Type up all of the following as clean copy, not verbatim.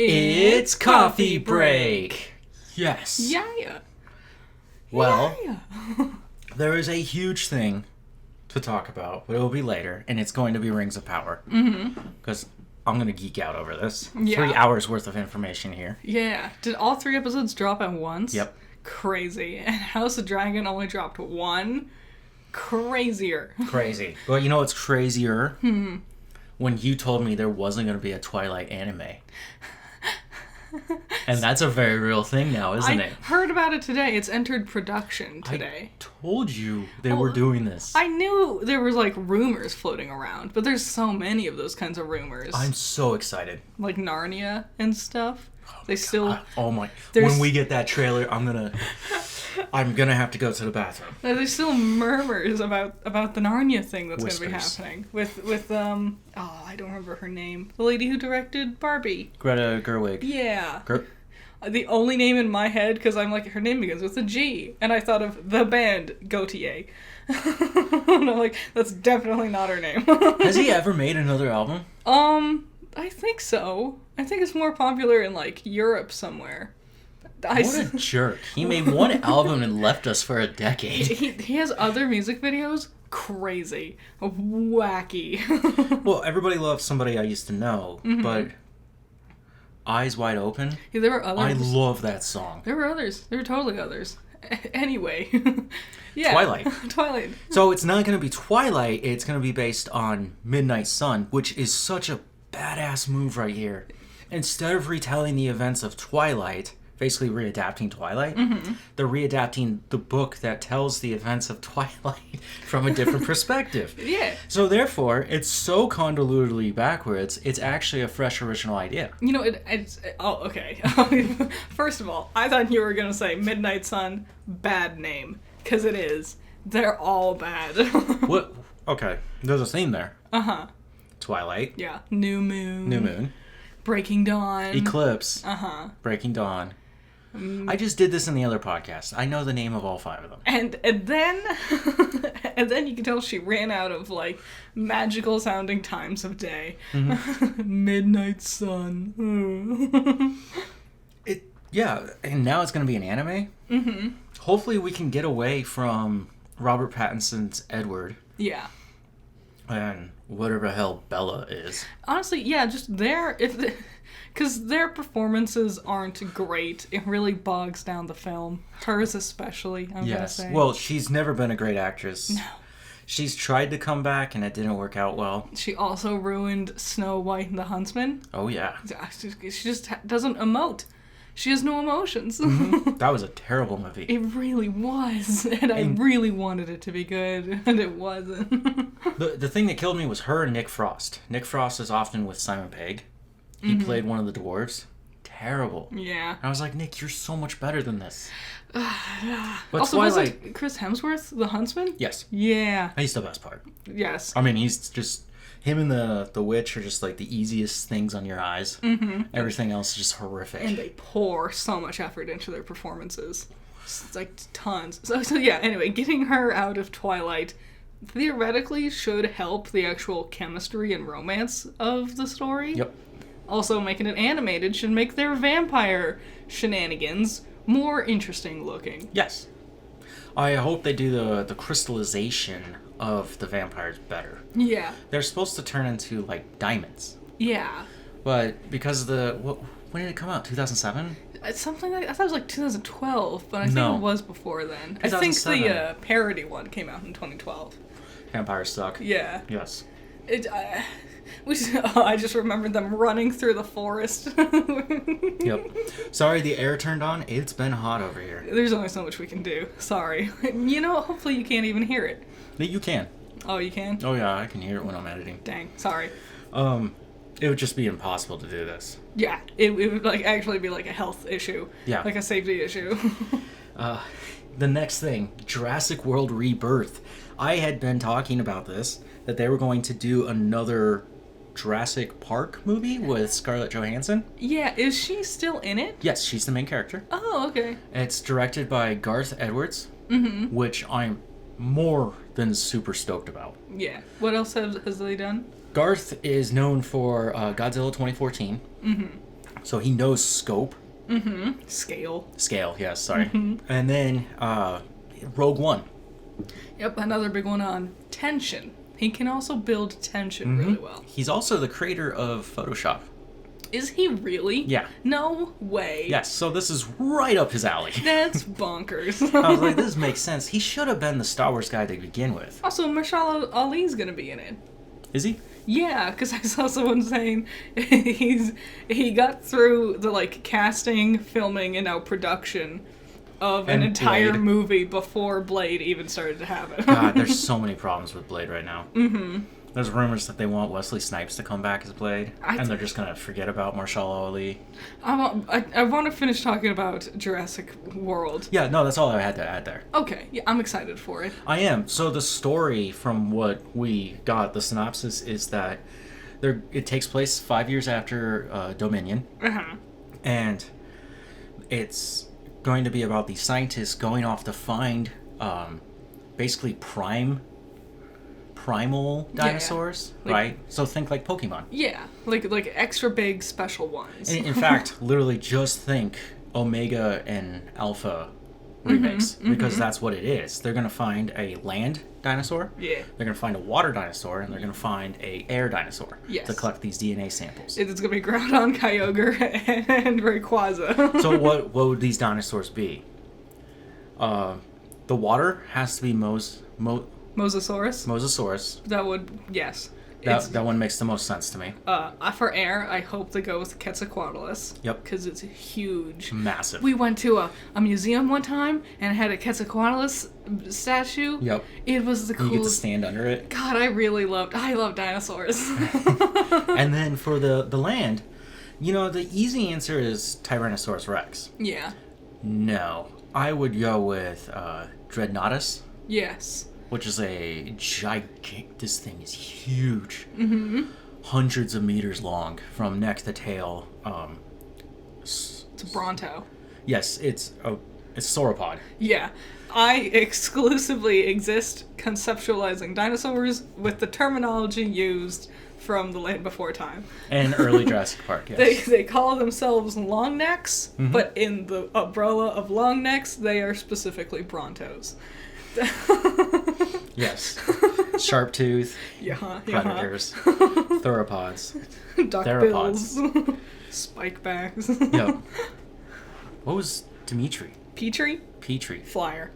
It's coffee break. Yes. Yeah. Well, Yeah. there is a huge thing to talk about, but it will be later, and it's going to be Rings of Power. Because I'm going to geek out over this. Yeah. 3 hours worth of information here. Yeah. Did all 3 episodes drop at once? Yep. Crazy. And House of Dragon only dropped 1? Crazier. Crazy. But you know what's crazier? When you told me there wasn't going to be a Twilight anime. And that's a very real thing now, isn't it? I heard about it today. It's entered production today. I told you they were doing this. I knew there was like rumors floating around, but there's so many of those kinds of rumors. I'm so excited. Like Narnia and stuff. When we get that trailer, I'm gonna have to go to the bathroom. There's still murmurs about the Narnia thing that's Whispers. gonna be happening with I don't remember her name. The lady who directed Barbie. Greta Gerwig. Yeah. The only name in my head, because I'm like, her name begins with a G, and I thought of the band Gautier. And I'm like, that's definitely not her name. Has he ever made another album? I think so. I think it's more popular in like Europe somewhere. What a jerk. He made one album and left us for a decade. He has other music videos. Crazy. Wacky. Well, everybody loves Somebody I Used to Know, but Eyes Wide Open? Yeah, there were others. I love that song. There were others. There were totally others. Anyway. Yeah. Twilight. So it's not going to be Twilight, it's going to be based on Midnight Sun, which is such a badass move right here. Instead of retelling the events of Twilight, basically readapting Twilight, they're readapting the book that tells the events of Twilight from a different perspective. Yeah. So therefore, it's so convolutedly backwards, it's actually a fresh original idea. You know, okay. First of all, I thought you were going to say Midnight Sun, bad name. Because it is. They're all bad. What? Okay, there's a theme there. Uh-huh. Twilight. Yeah. New Moon. Breaking Dawn. Eclipse. Uh-huh. Breaking Dawn. I just did this in the other podcast. I know the name of all 5 of them. And then you can tell she ran out of like magical sounding times of day. Midnight Sun. Yeah, and now it's going to be an anime. Hopefully we can get away from Robert Pattinson's Edward. Yeah. And whatever the hell Bella is. Honestly, yeah, just because their performances aren't great. It really bogs down the film. Hers especially, I'm gonna say. Well, she's never been a great actress. No. She's tried to come back and it didn't work out well. She also ruined Snow White and the Huntsman. Oh, yeah. She just doesn't emote. She has no emotions. That was a terrible movie. It really was. And I really wanted it to be good. And it wasn't. The thing that killed me was her and Nick Frost. Nick Frost is often with Simon Pegg. He played one of the dwarves. Terrible. Yeah. I was like, Nick, you're so much better than this. But also, Twilight... was it Chris Hemsworth, the Huntsman? Yes. Yeah. He's the best part. Yes. I mean, he's just... Him and the witch are just like the easiest things on your eyes. Everything else is just horrific. And they pour so much effort into their performances. It's like tons. So yeah, anyway, getting her out of Twilight theoretically should help the actual chemistry and romance of the story. Yep. Also, making it animated should make their vampire shenanigans more interesting looking. Yes. I hope they do the crystallization of the vampires better. Yeah. They're supposed to turn into, like, diamonds. Yeah. But because when did it come out? 2007? It's something like... I thought it was like 2012, but I think it was before then. I think the parody one came out in 2012. Vampires suck. Yeah. Yes. I just remembered them running through the forest. Yep. Sorry, the air turned on. It's been hot over here. There's only so much we can do. Sorry. You know, hopefully you can't even hear it. You can. Oh, you can? Oh, yeah, I can hear it when I'm editing. Dang, sorry. It would just be impossible to do this. Yeah, it would like actually be like a health issue. Yeah. Like a safety issue. The next thing, Jurassic World Rebirth. I had been talking about this, that they were going to do another Jurassic Park movie with Scarlett Johansson. Yeah, is she still in it? Yes, she's the main character. Oh, okay. It's directed by Garth Edwards, which I'm more than super stoked about. Yeah. What else has they done? Garth is known for Godzilla 2014. So he knows scope. Scale, yes, sorry. And then Rogue One. Yep, another big one on tension. He can also build tension really well. He's also the creator of Photoshop. Is he really? Yeah. No way. Yes, so this is right up his alley. That's bonkers. I was like, this makes sense. He should have been the Star Wars guy to begin with. Also, Mahershala Ali's gonna be in it. Is he? Yeah, because I saw someone saying he got through the casting, filming, and now production of an entire Blade. movie before Blade even started to happen. God, there's so many problems with Blade right now. There's rumors that they want Wesley Snipes to come back as Blade, and they're just gonna forget about Mahershala Ali. I want to finish talking about Jurassic World. Yeah, no, that's all I had to add there. Okay, yeah, I'm excited for it. I am. So the story from what we got, the synopsis, is that it takes place 5 years after Dominion, and it's going to be about these scientists going off to find basically primal dinosaurs, right? So think like Pokemon. Yeah, like extra big special ones. In fact, literally just think Omega and Alpha remakes, because that's what it is. They're going to find a land dinosaur, yeah. They're going to find a water dinosaur, and they're going to find a air dinosaur to collect these DNA samples. It's going to be Groudon, Kyogre, and Rayquaza. So what would these dinosaurs be? The water has to be Mosasaurus? Mosasaurus. That would, yes. That one makes the most sense to me. For air, I hope they go with Quetzalcoatlus. Yep. Because it's huge. Massive. We went to a museum one time and had a Quetzalcoatlus statue. Yep. It was the coolest. You get to stand under it. God, I love dinosaurs. And then for the land, the easy answer is Tyrannosaurus Rex. Yeah. No. I would go with Dreadnoughtus. Yes. Which is a gigantic. This thing is huge. Hundreds of meters long from neck to tail. It's a Bronto. Yes, it's sauropod. Yeah. I exclusively exist conceptualizing dinosaurs with the terminology used from the Land Before Time. And early Jurassic Park, yes. They call themselves long necks, but in the umbrella of long necks, they are specifically Brontos. Yes. Sharp tooth. Predators. Theropods. Duckbills. Spikebacks. Yep. What was Dimitri? Petrie? Flyer.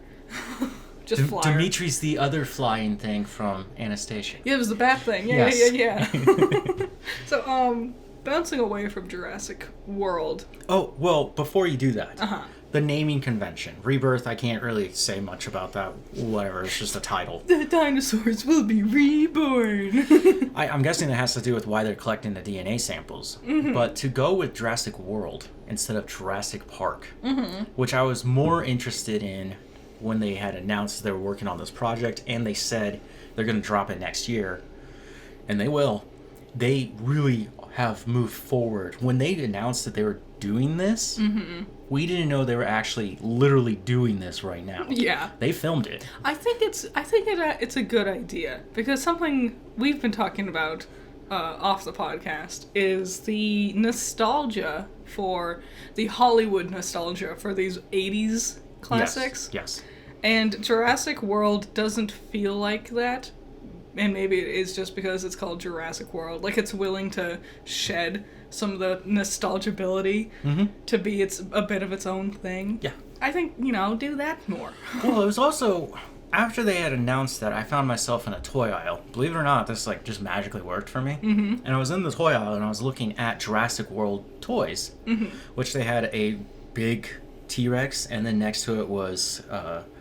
Just flyer. Dimitri's the other flying thing from Anastasia. Yeah, it was the bat thing. Yeah, yes. yeah. So, bouncing away from Jurassic World. Oh, well, before you do that, the naming convention. Rebirth, I can't really say much about that. Whatever, it's just a title. The dinosaurs will be reborn. I'm guessing it has to do with why they're collecting the DNA samples. But to go with Jurassic World instead of Jurassic Park, which I was more interested in when they had announced they were working on this project, and they said they're going to drop it next year, and they will. They really have moved forward. When they announced that they were doing this, we didn't know they were actually literally doing this right now. Yeah. They filmed it. I think it's a good idea, because something we've been talking about off the podcast is the nostalgia for the Hollywood nostalgia for these 80s classics. Yes. And Jurassic World doesn't feel like that. And maybe it is just because it's called Jurassic World. Like, it's willing to shed some of the nostalgiability to be a bit of its own thing. Yeah. I think, do that more. Well, it was also, after they had announced that, I found myself in a toy aisle. Believe it or not, this, just magically worked for me. And I was in the toy aisle, and I was looking at Jurassic World toys, which they had a big T-Rex, and then next to it was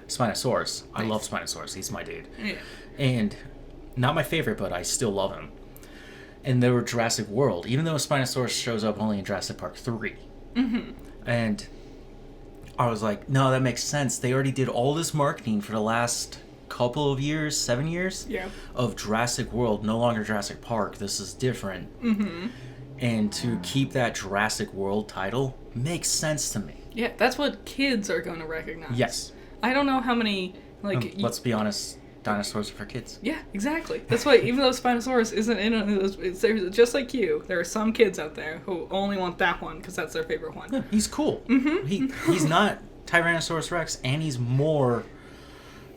Spinosaurus. Nice. I love Spinosaurus. He's my dude. Yeah. And not my favorite, but I still love him. And there were Jurassic World, even though Spinosaurus shows up only in Jurassic Park 3. And I was like, no, that makes sense. They already did all this marketing for the last couple of years, 7 years, of Jurassic World, no longer Jurassic Park. This is different. And to keep that Jurassic World title makes sense to me. Yeah, that's what kids are going to recognize. Yes. I don't know how many, let's be honest, Dinosaurs are for kids. Yeah, exactly. That's why even though Spinosaurus isn't in any of those, it's just like you. There are some kids out there who only want that one because that's their favorite one. Yeah, he's cool. He's not Tyrannosaurus Rex, and he's more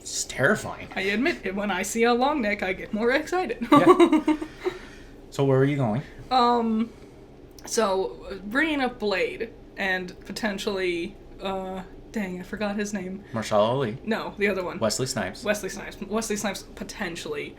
just terrifying. I admit it. When I see a long neck, I get more excited. Yeah. So where are you going? So bringing up Blade and potentially, dang, I forgot his name. Marshall Ali. No, the other one. Wesley Snipes. Wesley Snipes potentially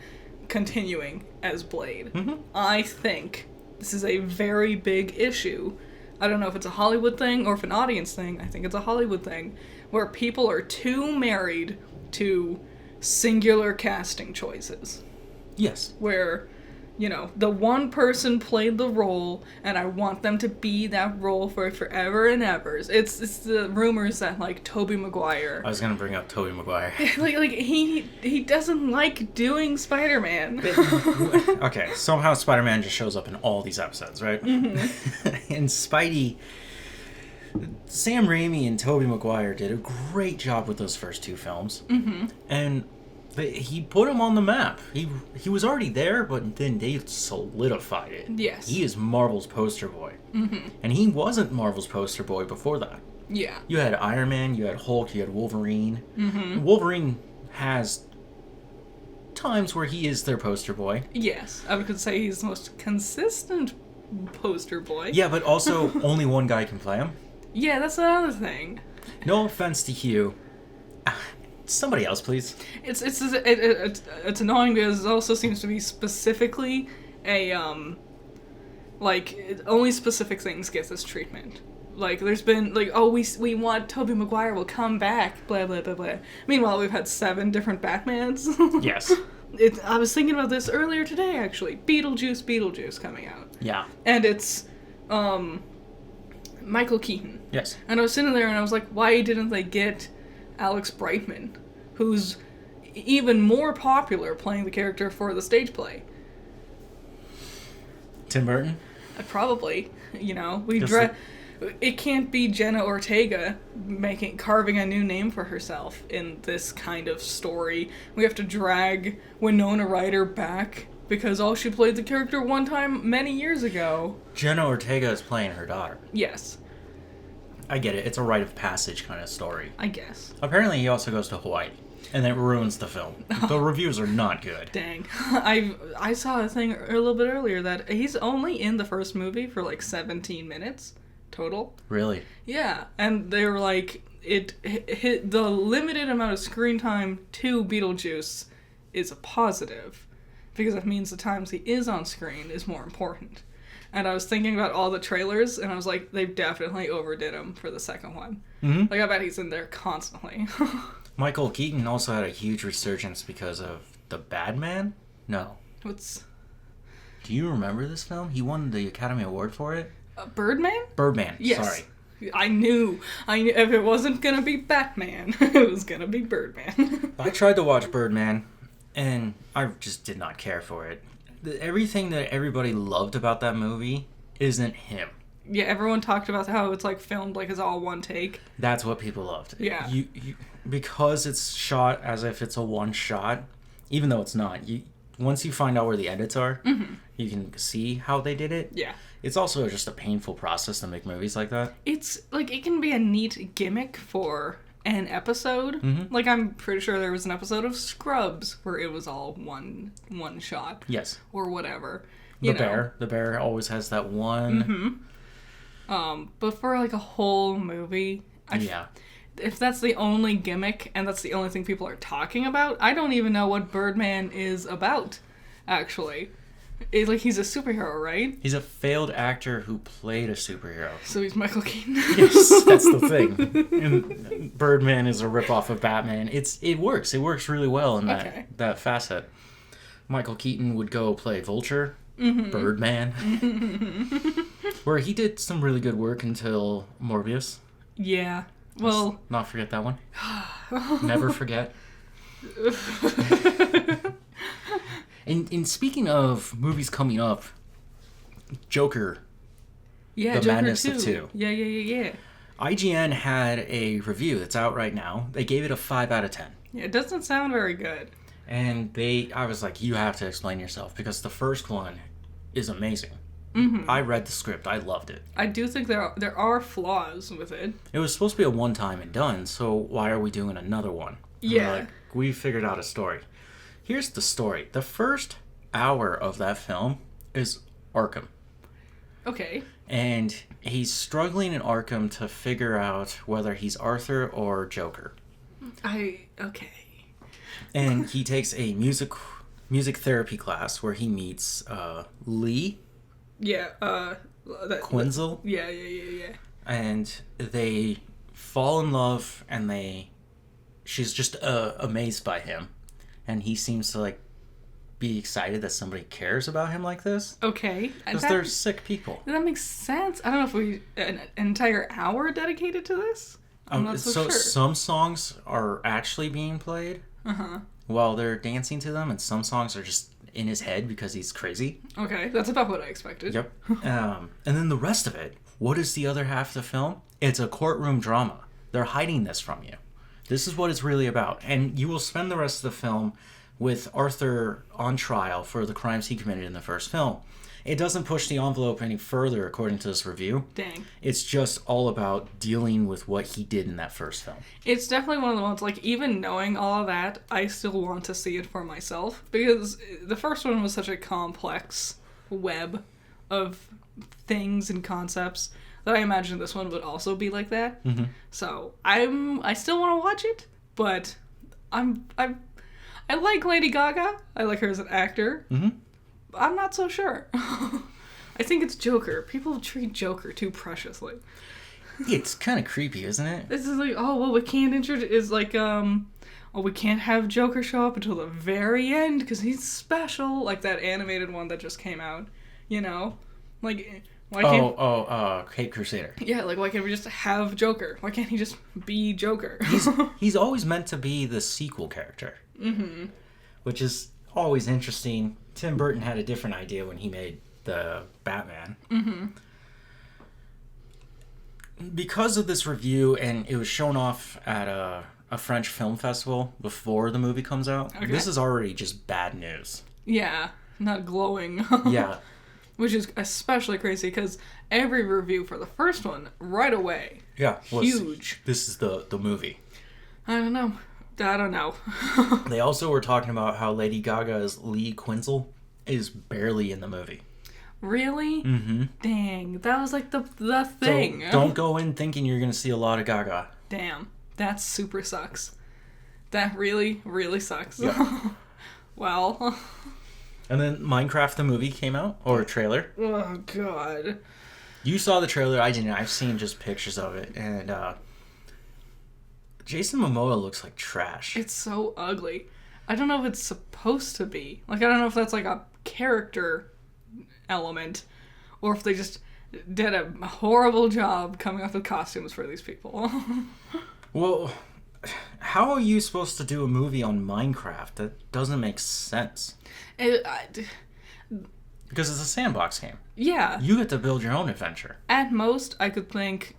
continuing as Blade. I think this is a very big issue. I don't know if it's a Hollywood thing or if an audience thing. I think it's a Hollywood thing where people are too married to singular casting choices. Yes. Where, you know, the one person played the role, and I want them to be that role for forever and ever. It's the rumors that, like, Tobey Maguire... I was going to bring up Tobey Maguire. like he doesn't like doing Spider-Man. Okay, somehow Spider-Man just shows up in all these episodes, right? And Spidey... Sam Raimi and Tobey Maguire did a great job with those first two films. And... he put him on the map. He was already there, but then they solidified it. Yes. He is Marvel's poster boy. And he wasn't Marvel's poster boy before that. Yeah. You had Iron Man, you had Hulk, you had Wolverine. Wolverine has times where he is their poster boy. Yes. I would say he's the most consistent poster boy. Yeah, but also only one guy can play him. Yeah, that's another thing. No offense to Hugh. Somebody else, please. It's annoying because it also seems to be specifically a only specific things get this treatment. Like there's been like, oh, we want Tobey Maguire will come back, blah blah blah blah. Meanwhile, we've had 7 different Batmans. Yes. I was thinking about this earlier today actually. Beetlejuice coming out. Yeah. And it's Michael Keaton. Yes. And I was sitting there and I was like, why didn't they get Alex Brightman, who's even more popular playing the character for the stage play? Tim Burton? Probably. You know, it can't be Jenna Ortega carving a new name for herself in this kind of story. We have to drag Winona Ryder back because she played the character one time many years ago. Jenna Ortega is playing her daughter. Yes. I get it. It's a rite of passage kind of story. I guess. Apparently he also goes to Hawaii, and that ruins the film. The reviews are not good. Dang. I saw a thing a little bit earlier that he's only in the first movie for like 17 minutes total. Really? Yeah, and they were like, the limited amount of screen time to Beetlejuice is a positive, because that means the times he is on screen is more important. And I was thinking about all the trailers, and I was like, they definitely overdid him for the second one. Like, I bet he's in there constantly. Michael Keaton also had a huge resurgence because of The Bad Man? No. Do you remember this film? He won the Academy Award for it? Birdman? Birdman, yes. Sorry. I knew if it wasn't gonna be Batman, it was gonna be Birdman. I tried to watch Birdman, and I just did not care for it. Everything that everybody loved about that movie isn't him. Yeah, everyone talked about how it's like filmed like it's all one take. That's what people loved. Yeah. Because it's shot as if it's a one shot, even though it's not. Once you find out where the edits are, you can see how they did it. Yeah. It's also just a painful process to make movies like that. It's like, it can be a neat gimmick for an episode. Like, I'm pretty sure there was an episode of Scrubs where it was all one shot. Yes. Or whatever. The bear always has that one. But for like a whole movie, if that's the only gimmick and that's the only thing people are talking about, I don't even know what Birdman is about, actually. He's a superhero, right? He's a failed actor who played a superhero. So he's Michael Keaton. Yes, that's the thing. And Birdman is a ripoff of Batman. It works. It works really well in that facet. Michael Keaton would go play Vulture, Birdman, where he did some really good work until Morbius. Yeah. Well, let's not forget that one. Never forget. And speaking of movies coming up, Joker. Yeah, The Joker Madness 2. of Two. Yeah. IGN had a review that's out right now. They gave it a 5 out of 10. Yeah, it doesn't sound very good. And I was like, you have to explain yourself, because the first one is amazing. I read the script. I loved it. I do think there are flaws with it. It was supposed to be a one-time and done, so why are we doing another one? And Yeah. we're like, we figured out a story. Here's the story. The first hour of that film is Arkham. Okay. And he's struggling in Arkham to figure out whether he's Arthur or Joker. Okay. And he takes a music therapy class where he meets Lee Yeah, Quinzel. Yeah. And they fall in love, and she's just amazed by him. And he seems to, like, be excited that somebody cares about him like this. Okay. Because they're sick people. That makes sense. I don't know if we... An entire hour dedicated to this? I'm not so sure. Some songs are actually being played while they're dancing to them, and some songs are just in his head because he's crazy. Okay, that's about what I expected. Yep. And then the rest of it, what is the other half of the film? It's a courtroom drama. They're hiding this from you. This is what it's really about. And you will spend the rest of the film with Arthur on trial for the crimes he committed in the first film. It doesn't push the envelope any further, according to this review. Dang. It's just all about dealing with what he did in that first film. It's definitely one of the ones, like, even knowing all of that, I still want to see it for myself. Because the first one was such a complex web of things and concepts that I imagine this one would also be like that. Mm-hmm. So I still want to watch it, but I like Lady Gaga. I like her as an actor. Mm-hmm. I'm not so sure. I think it's Joker. People treat Joker too preciously. It's kind of creepy, isn't it? This is like, oh, well, we can't introduce, like, we can't have Joker show up until the very end because he's special. Like that animated one that just came out, you know? Like, why can't... Cape Crusader. Yeah, like, why can't we just have Joker? Why can't he just be Joker? He's always meant to be the sequel character. Mm-hmm. Which is always interesting. Tim Burton had a different idea when he made the Batman. Mm-hmm. Because of this review, and it was shown off at a French film festival before the movie comes out, this is already just bad news. Yeah, not glowing. Yeah. Which is especially crazy because every review for the first one, right away, huge. This is the movie. I don't know. They also were talking about how Lady Gaga's Lee Quinzel is barely in the movie. Really? Mm-hmm. Dang, that was like the thing. So don't go in thinking you're going to see a lot of Gaga. Damn, that super sucks. That really, really sucks. Yep. Well. And then Minecraft the movie came out, or a trailer. Oh, God. You saw the trailer, I didn't. I've seen just pictures of it, and Jason Momoa looks like trash. It's so ugly. I don't know if it's supposed to be. Like, I don't know if that's like a character element, or if they just did a horrible job coming up with costumes for these people. Well, how are you supposed to do a movie on Minecraft? That doesn't make sense. Because it's a sandbox game. Yeah. You get to build your own adventure. At most, I could think,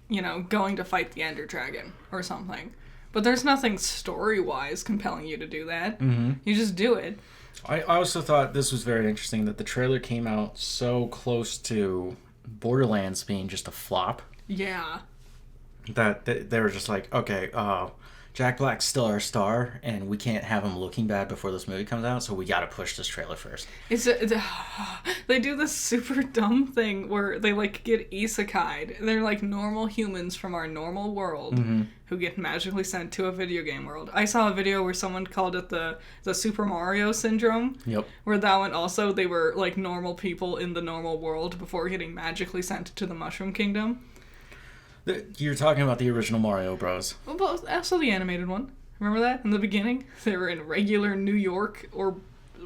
going to fight the Ender Dragon or something. But there's nothing story-wise compelling you to do that. Mm-hmm. You just do it. I also thought this was very interesting that the trailer came out so close to Borderlands being just a flop. Yeah. That they were just like, okay, Jack Black's still our star, and we can't have him looking bad before this movie comes out, so we gotta push this trailer first. They do this super dumb thing where they, like, get isekai'd. They're, like, normal humans from our normal world who get magically sent to a video game world. I saw a video where someone called it the Super Mario syndrome. Yep. Where that one also, they were, like, normal people in the normal world before getting magically sent to the Mushroom Kingdom. You're talking about the original Mario Bros. Well, also the animated one. Remember that? In the beginning? They were in regular New York or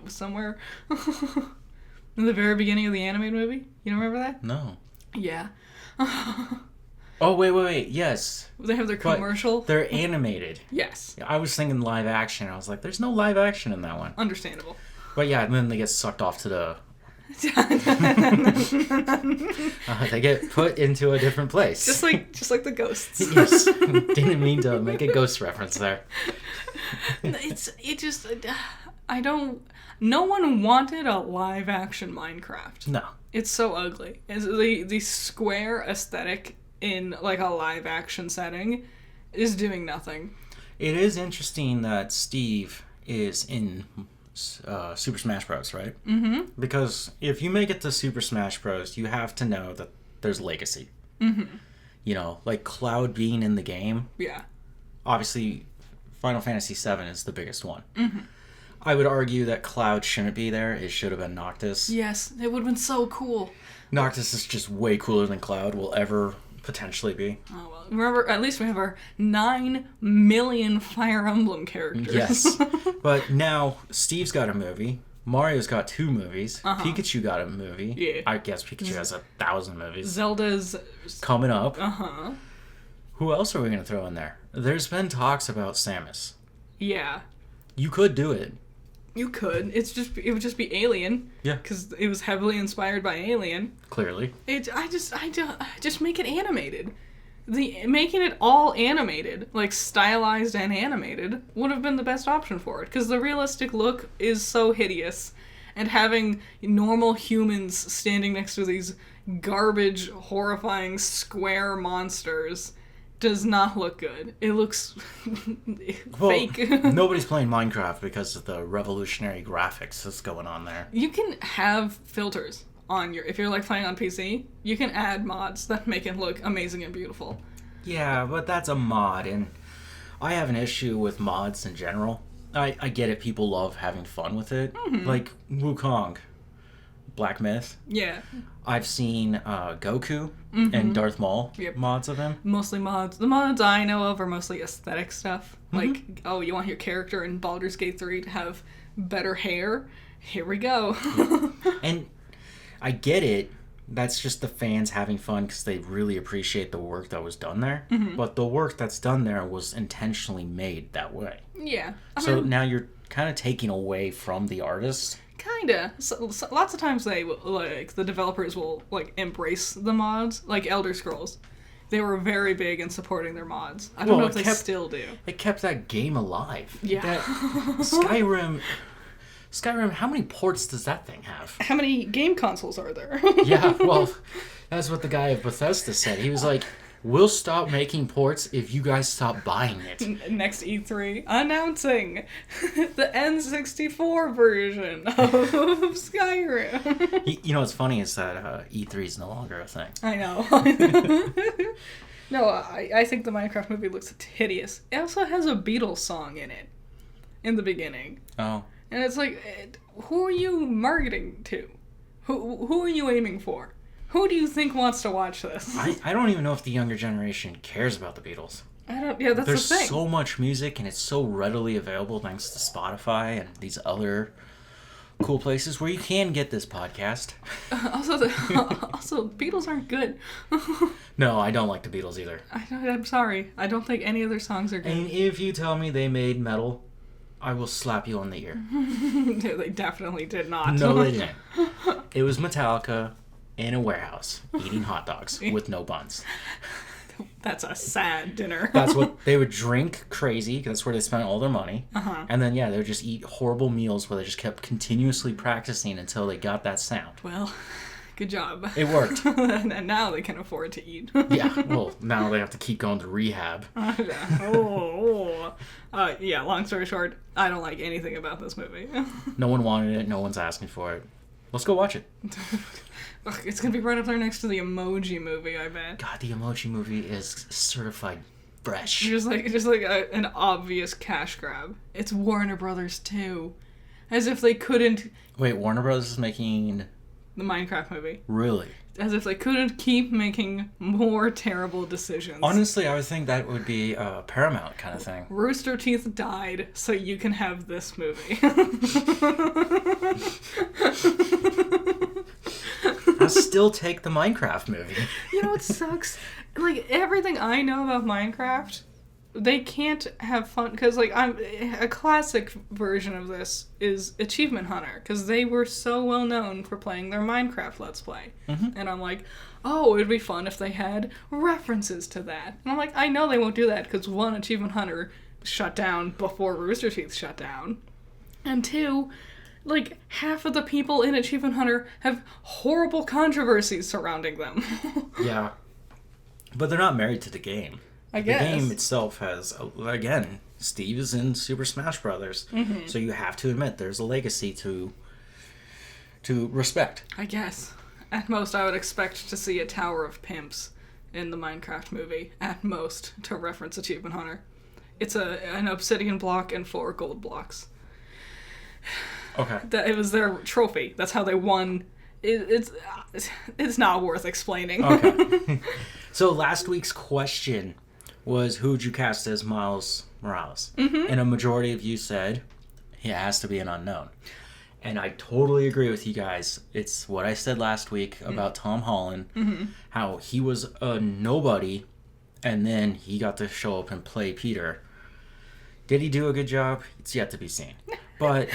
somewhere. In the very beginning of the animated movie? You don't remember that? No. Yeah. Oh, wait. Yes. They have their commercial. But they're animated. Yes. I was thinking live action. I was like, there's no live action in that one. Understandable. But yeah, and then they get sucked off to the... they get put into a different place. Just like the ghosts. Yes. Didn't mean to make a ghost reference there. No one wanted a live action Minecraft. No. It's so ugly. It's the square aesthetic in like a live action setting is doing nothing. It is interesting that Steve is in Super Smash Bros., right? Mm-hmm. Because if you make it to Super Smash Bros., you have to know that there's legacy. Mm-hmm. You know, like Cloud being in the game. Yeah. Obviously, Final Fantasy VII is the biggest one. Mm-hmm. I would argue that Cloud shouldn't be there. It should have been Noctis. Yes, it would have been so cool. Noctis is just way cooler than Cloud will ever potentially be. Oh, well. Remember, at least we have our 9 million Fire Emblem characters. Yes. But now, Steve's got a movie. Mario's got 2 movies. Uh-huh. Pikachu got a movie. Yeah. I guess Pikachu has 1,000 movies. Zelda's... coming up. Uh-huh. Who else are we going to throw in there? There's been talks about Samus. Yeah. You could do it. You could. It would just be Alien. Yeah. Because it was heavily inspired by Alien. Clearly. I just make it animated. Making it all animated, like stylized and animated, would have been the best option for it. Because the realistic look is so hideous. And having normal humans standing next to these garbage, horrifying, square monsters does not look good. It looks fake. Nobody's playing Minecraft because of the revolutionary graphics that's going on there. You can have filters on if you're like playing on PC, you can add mods that make it look amazing and beautiful. Yeah, but that's a mod, and I have an issue with mods in general. I get it, people love having fun with it. Mm-hmm. Like Wukong, Black Myth. Yeah. I've seen Goku and Darth Maul mods of him. Mostly mods. The mods I know of are mostly aesthetic stuff. Mm-hmm. Like, oh, you want your character in Baldur's Gate 3 to have better hair? Here we go. And I get it. That's just the fans having fun because they really appreciate the work that was done there. Mm-hmm. But the work that's done there was intentionally made that way. Yeah. So now you're kind of taking away from the artist. Kinda. So lots of times the developers will like embrace the mods, like Elder Scrolls. They were very big in supporting their mods. I don't know if they still do. It kept that game alive. Yeah. Skyrim, how many ports does that thing have? How many game consoles are there? Yeah, well, that's what the guy at Bethesda said. He was like, we'll stop making ports if you guys stop buying it. Next E3, announcing the N64 version of Skyrim. You know what's funny is that E3 is no longer a thing. I know. No, I think the Minecraft movie looks hideous. It also has a Beatles song in it, in the beginning. Oh. And it's like, who are you marketing to? Who are you aiming for? Who do you think wants to watch this? I don't even know if the younger generation cares about the Beatles. That's There's the thing. There's so much music, and it's so readily available thanks to Spotify and these other cool places where you can get this podcast. Also, Beatles aren't good. No, I don't like the Beatles either. I'm sorry. I don't think any of their songs are good. And if you tell me they made metal, I will slap you on the ear. They definitely did not. No, they didn't. It was Metallica in a warehouse eating hot dogs with no buns. That's a sad dinner. That's what they would drink crazy, because that's where they spent all their money. Uh-huh. And then, they would just eat horrible meals where they just kept continuously practicing until they got that sound. Well, good job. It worked. And now they can afford to eat. Yeah, well, now they have to keep going to rehab. Yeah, long story short, I don't like anything about this movie. No one wanted it. No one's asking for it. Let's go watch it. It's going to be right up there next to the Emoji Movie, I bet. God, the Emoji Movie is certified fresh. Just like an obvious cash grab. It's Warner Brothers too. As if they couldn't... Wait, Warner Brothers is making... The Minecraft movie. Really? As if they couldn't keep making more terrible decisions. Honestly, I would think that would be a Paramount kind of thing. Rooster Teeth died, so you can have this movie. I'll still take the Minecraft movie. You know what sucks? Like, everything I know about Minecraft, they can't have fun, because, like, a classic version of this is Achievement Hunter, because they were so well known for playing their Minecraft Let's Play. Mm-hmm. And I'm like, oh, it'd be fun if they had references to that. And I'm like, I know they won't do that, because one, Achievement Hunter shut down before Rooster Teeth shut down. And two, like, half of the people in Achievement Hunter have horrible controversies surrounding them. Yeah. But they're not married to the game. I guess. The game itself has, again, Steve is in Super Smash Brothers. Mm-hmm. So you have to admit there's a legacy to respect. I guess. At most, I would expect to see a Tower of Pimps in the Minecraft movie. At most, to reference Achievement Hunter. It's an obsidian block and 4 gold blocks. Okay. It was their trophy. That's how they won. It's not worth explaining. Okay. So last week's question was, who would you cast as Miles Morales? Mm-hmm. And a majority of you said he has to be an unknown. And I totally agree with you guys. It's what I said last week about Tom Holland, how he was a nobody, and then he got to show up and play Peter. Did he do a good job? It's yet to be seen. But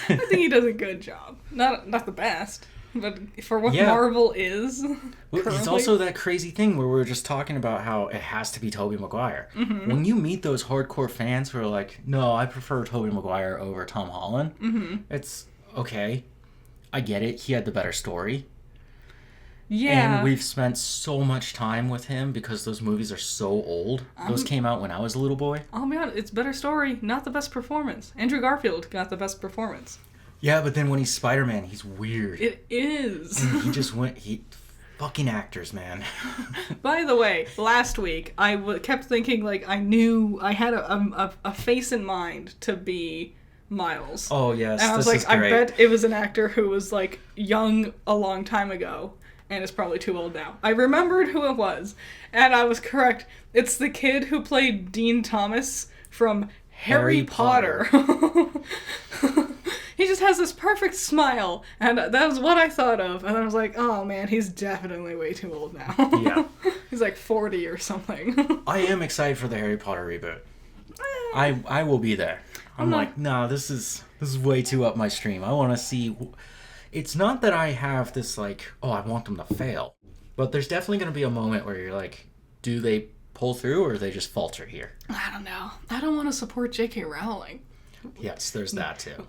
I think he does a good job. Not the best, but for what Marvel is. It's also that crazy thing where we're just talking about how it has to be Tobey Maguire. Mm-hmm. When you meet those hardcore fans who are like, no, I prefer Tobey Maguire over Tom Holland, it's okay. I get it. He had the better story. Yeah. And we've spent so much time with him because those movies are so old. Those came out when I was a little boy. I'll be honest, it's better story, not the best performance. Andrew Garfield got the best performance. Yeah, but then when he's Spider-Man, he's weird. It is. And he just went... Fucking actors, man. By the way, last week, I kept thinking, like, I knew... I had a face in mind to be Miles. Oh, yes. And I was like, I bet it was an actor who was, like, young a long time ago. And is probably too old now. I remembered who it was, and I was correct. It's the kid who played Dean Thomas from Harry Potter. He just has this perfect smile, and that was what I thought of. And I was like, oh man, he's definitely way too old now. Yeah. He's like 40 or something. I am excited for the Harry Potter reboot. I will be there. I'm like, no, this is way too up my stream. I want to see... It's not that I have this, like, oh, I want them to fail. But there's definitely going to be a moment where you're like, do they pull through or do they just falter here? I don't know. I don't want to support J.K. Rowling. Yes, there's that too.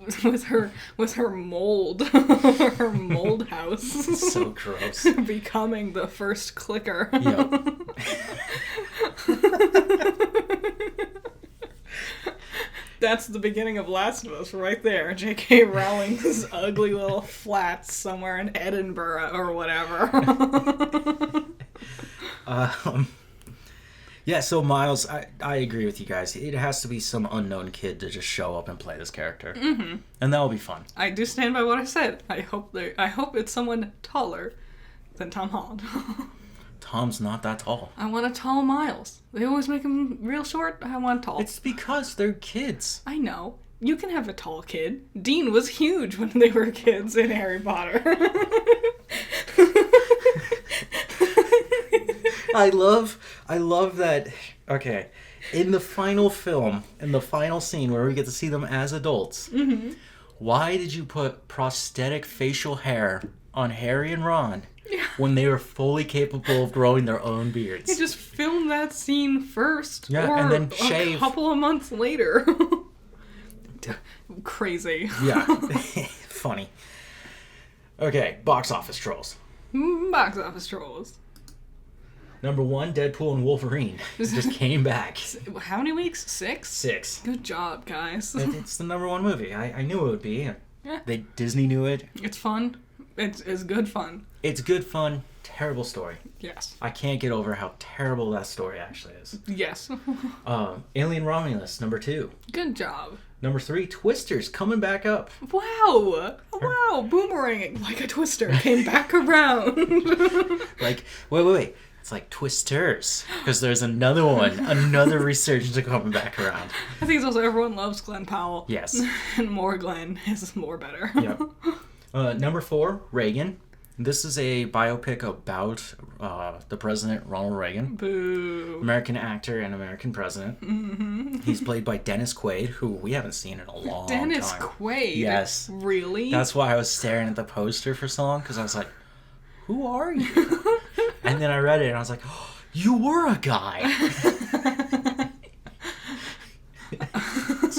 with her mold. Her mold house. It's so gross. Becoming the first clicker. Yep. That's the beginning of Last of Us right there. J.K. Rowling's ugly little flats somewhere in Edinburgh or whatever. Yeah, so Miles, I agree with you guys. It has to be some unknown kid to just show up and play this character. Mm-hmm. And that'll be fun. I do stand by what I said. I hope it's someone taller than Tom Holland. Tom's not that tall. I want a tall Miles. They always make him real short. I want tall. It's because they're kids. I know. You can have a tall kid. Dean was huge when they were kids in Harry Potter. I love that. Okay. In the final film, in the final scene where we get to see them as adults, why did you put prosthetic facial hair on Harry and Ron when they were fully capable of growing their own beards? You just film that scene first. Yeah, or and then shave. A couple of months later. Crazy. Yeah. Funny. Okay, box office trolls. Box office trolls. Number 1, Deadpool and Wolverine. Just came back. How many weeks? 6? 6. Good job, guys. It's the number 1 movie. I knew it would be. Yeah. Disney knew it. It's fun. It's good fun. It's good fun. Terrible story. Yes. I can't get over how terrible that story actually is. Yes. Alien Romulus, number 2. Good job. Number 3, Twisters, coming back up. Wow. Wow. Boomeranging like a twister came back around. Like, wait. It's like Twisters, because there's another one, another resurgence coming back around. I think it's also everyone loves Glenn Powell. Yes. And more Glenn is more better. Yep. Number 4, Reagan. This is a biopic about the president, Ronald Reagan. Boo. American actor and American president. Mm-hmm. He's played by Dennis Quaid, who we haven't seen in a long time. Dennis Quaid? Yes. Really? That's why I was staring at the poster for so long, because I was like, who are you? And then I read it and I was like, oh, you were a guy.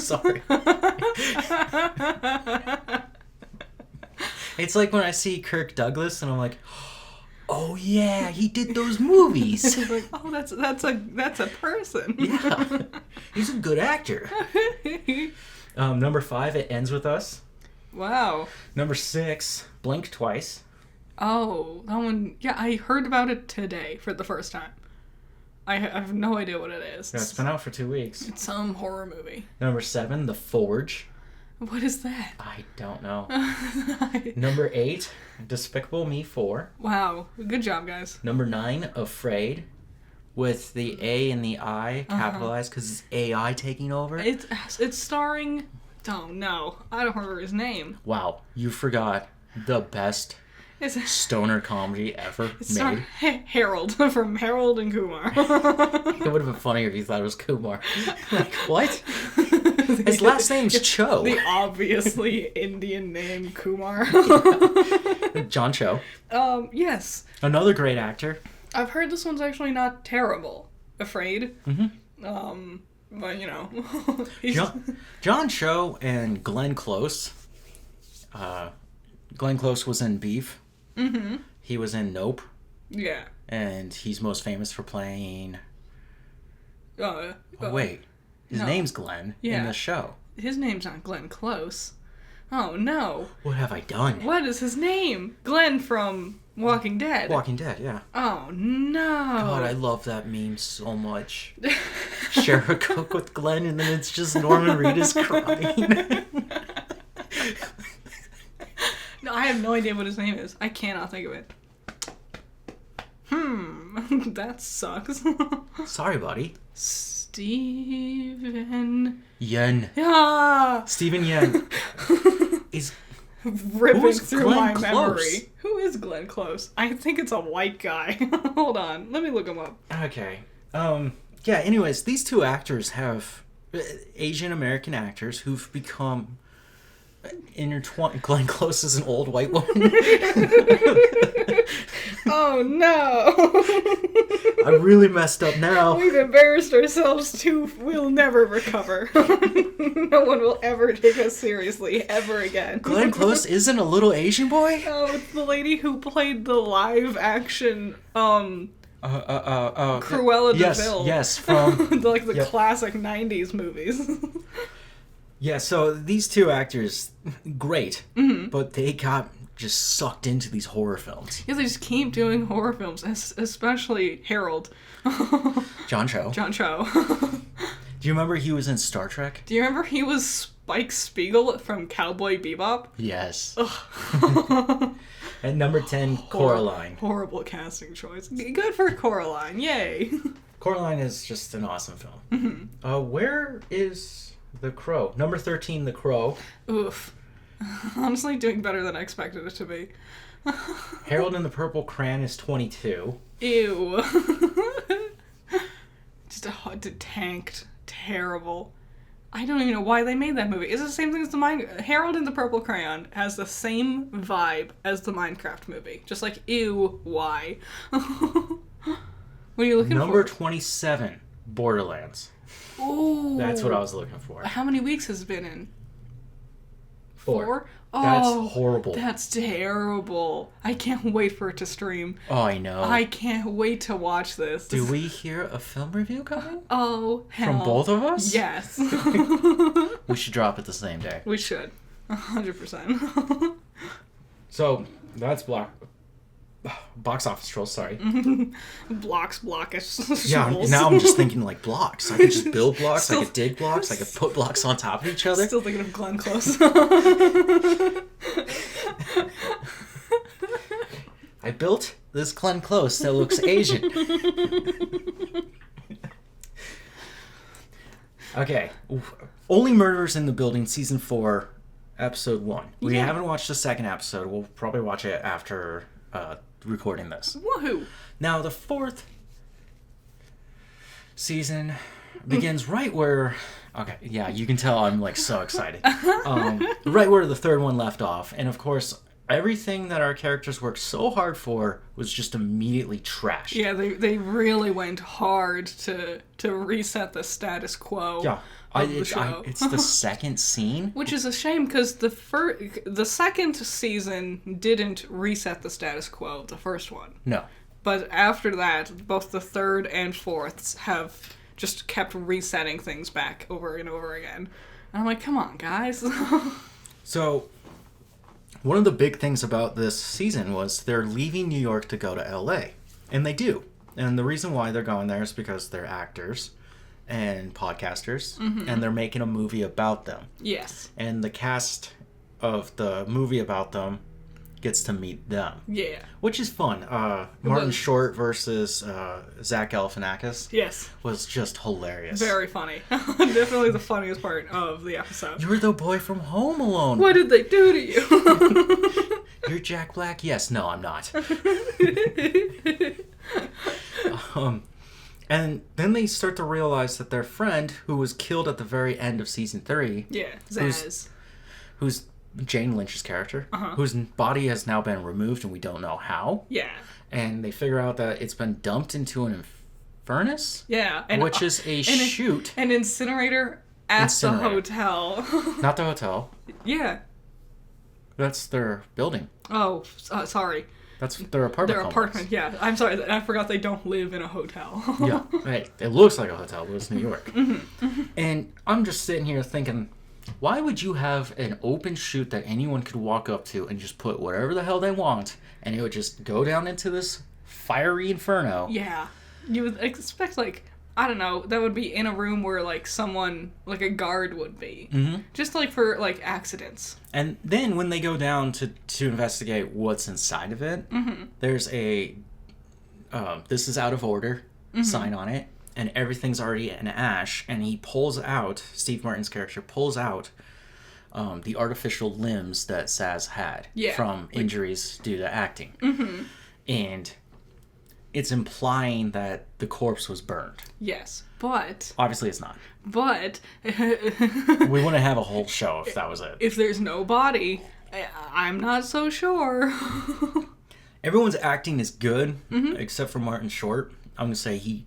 Sorry. It's like when I see Kirk Douglas and I'm like, oh yeah, he did those movies. Like, oh, that's a person. Yeah, he's a good actor. Number 5, It Ends With Us. Wow. Number 6, Blink Twice. Oh, that one. Yeah, I heard about it today for the first time. I have no idea what it is. Yeah, it's been out for 2 weeks. It's some horror movie. Number 7, The Forge. What is that? I don't know. Number 8, Despicable Me 4. Wow. Good job, guys. Number 9, Afraid. With the A and the I capitalized because it's AI taking over. It's starring... Oh, no. I don't remember his name. Wow. You forgot the best stoner comedy ever made. Harold from Harold and Kumar. It would have been funnier if you thought it was Kumar. Like, what? His last name's Cho. The obviously Indian name Kumar. John Cho. Yes. Another great actor. I've heard this one's actually not terrible. Afraid. Mm-hmm. But, you know. John Cho and Glenn Close. Glenn Close was in Beef. Mm-hmm. He was in Nope. Yeah. And he's most famous for playing... wait. His No. name's Glenn in the show. His name's not Glenn Close. Oh, no. What have I done? What is his name? Glenn from Walking Dead. Walking Dead, yeah. Oh, no. God, I love that meme so much. Share a Coke with Glenn and then it's just Norman Reedus crying. No, I have no idea what his name is. I cannot think of it. That sucks. Sorry, buddy. Steven... Yen. Yeah! Steven Yen. Is ripping Who's through Glenn my Close? memory. Who is Glenn Close? I think it's a white guy. Hold on. Let me look him up. Okay. Yeah, anyways, these two actors have Asian American actors who've become intertwined. Glenn Close is an old white woman. Oh no! I really messed up now. We've embarrassed ourselves too. We'll never recover. No one will ever take us seriously ever again. Glenn Close isn't a little Asian boy? Oh, it's the lady who played the live action Cruella de Vil. Yes, from the classic 90s movies. Yeah, so these two actors, great, but they got just sucked into these horror films. Yeah, they just keep doing horror films, especially Harold. John Cho. John Cho. Do you remember he was in Star Trek? Do you remember he was Spike Spiegel from Cowboy Bebop? Yes. At number 10, Coraline. Horrible casting choice. Good for Coraline. Yay. Coraline is just an awesome film. Where is The Crow? Number 13, The Crow. Oof. Honestly, doing better than I expected it to be. Harold and the Purple Crayon is 22. Ew. Just tanked. Terrible. I don't even know why they made that movie. It's the same thing as Harold and the Purple Crayon has the same vibe as the Minecraft movie. Just like, ew, why? What are you looking for? Number 27, Borderlands. Ooh. That's what I was looking for. How many weeks has it been in? 4. Oh, That's horrible. That's terrible. I can't wait for it to stream. Oh, I know. I can't wait to watch this. Do we hear a film review coming? Oh, hell. From both of us? Yes. We should drop it the same day. We should. 100%. So, that's Box Office Trolls, sorry. Blockish. Yeah, now I'm just thinking like blocks. I could just build blocks, I could dig blocks, I could put blocks on top of each other. Still thinking of Glenn Close. I built this Glenn Close that looks Asian. Okay. Only Murders in the Building, Season 4, Episode 1. We haven't watched the second episode. We'll probably watch it after recording this. Woohoo! Now, the 4th season begins right where... Okay, yeah, you can tell I'm, like, so excited. Right where the 3rd one left off. And, of course, everything that our characters worked so hard for was just immediately trashed. Yeah, they really went hard to reset the status quo. Yeah. of the show. It's the second scene. Which is a shame, because the second season didn't reset the status quo of the first one. No. But after that, both the third and fourths have just kept resetting things back over and over again. And I'm like, come on, guys. So, one of the big things about this season was they're leaving New York to go to LA. And they do. And the reason why they're going there is because they're actors and podcasters. Mm-hmm. And they're making a movie about them. Yes. And the cast of the movie about them gets to meet them. Yeah. Which is fun. Martin Short versus Zach Galifianakis. Yes. Was just hilarious. Very funny. Definitely the funniest part of the episode. You're the boy from Home Alone. What did they do to you? You're Jack Black? Yes. No, I'm not. And then they start to realize that their friend, who was killed at the very end of season 3... Yeah, Zaz. Who's Jane Lynch's character, whose body has now been removed and we don't know how. Yeah. And they figure out that it's been dumped into an furnace. Yeah. Which is a chute. An incinerator at the hotel. Not the hotel. Yeah. That's their building. Oh, sorry. That's their apartment. Their apartment, yeah. I'm sorry. I forgot they don't live in a hotel. Yeah. Hey, it looks like a hotel, but it's New York. Mm-hmm. Mm-hmm. And I'm just sitting here thinking, why would you have an open chute that anyone could walk up to and just put whatever the hell they want, and it would just go down into this fiery inferno? Yeah. You would expect, like, I don't know, that would be in a room where, like, someone, like a guard would be. Mm-hmm. Just, like, for, like, accidents. And then when they go down to investigate what's inside of it, there's a, this is out of order sign on it. And everything's already in ash, and he pulls out, Steve Martin's character pulls out the artificial limbs that Saz had from injuries due to acting. Mm-hmm. And it's implying that the corpse was burned. Yes, but... Obviously it's not. But... we wouldn't have a whole show if that was it. If there's no body, I'm not so sure. Everyone's acting is good, except for Martin Short. I'm going to say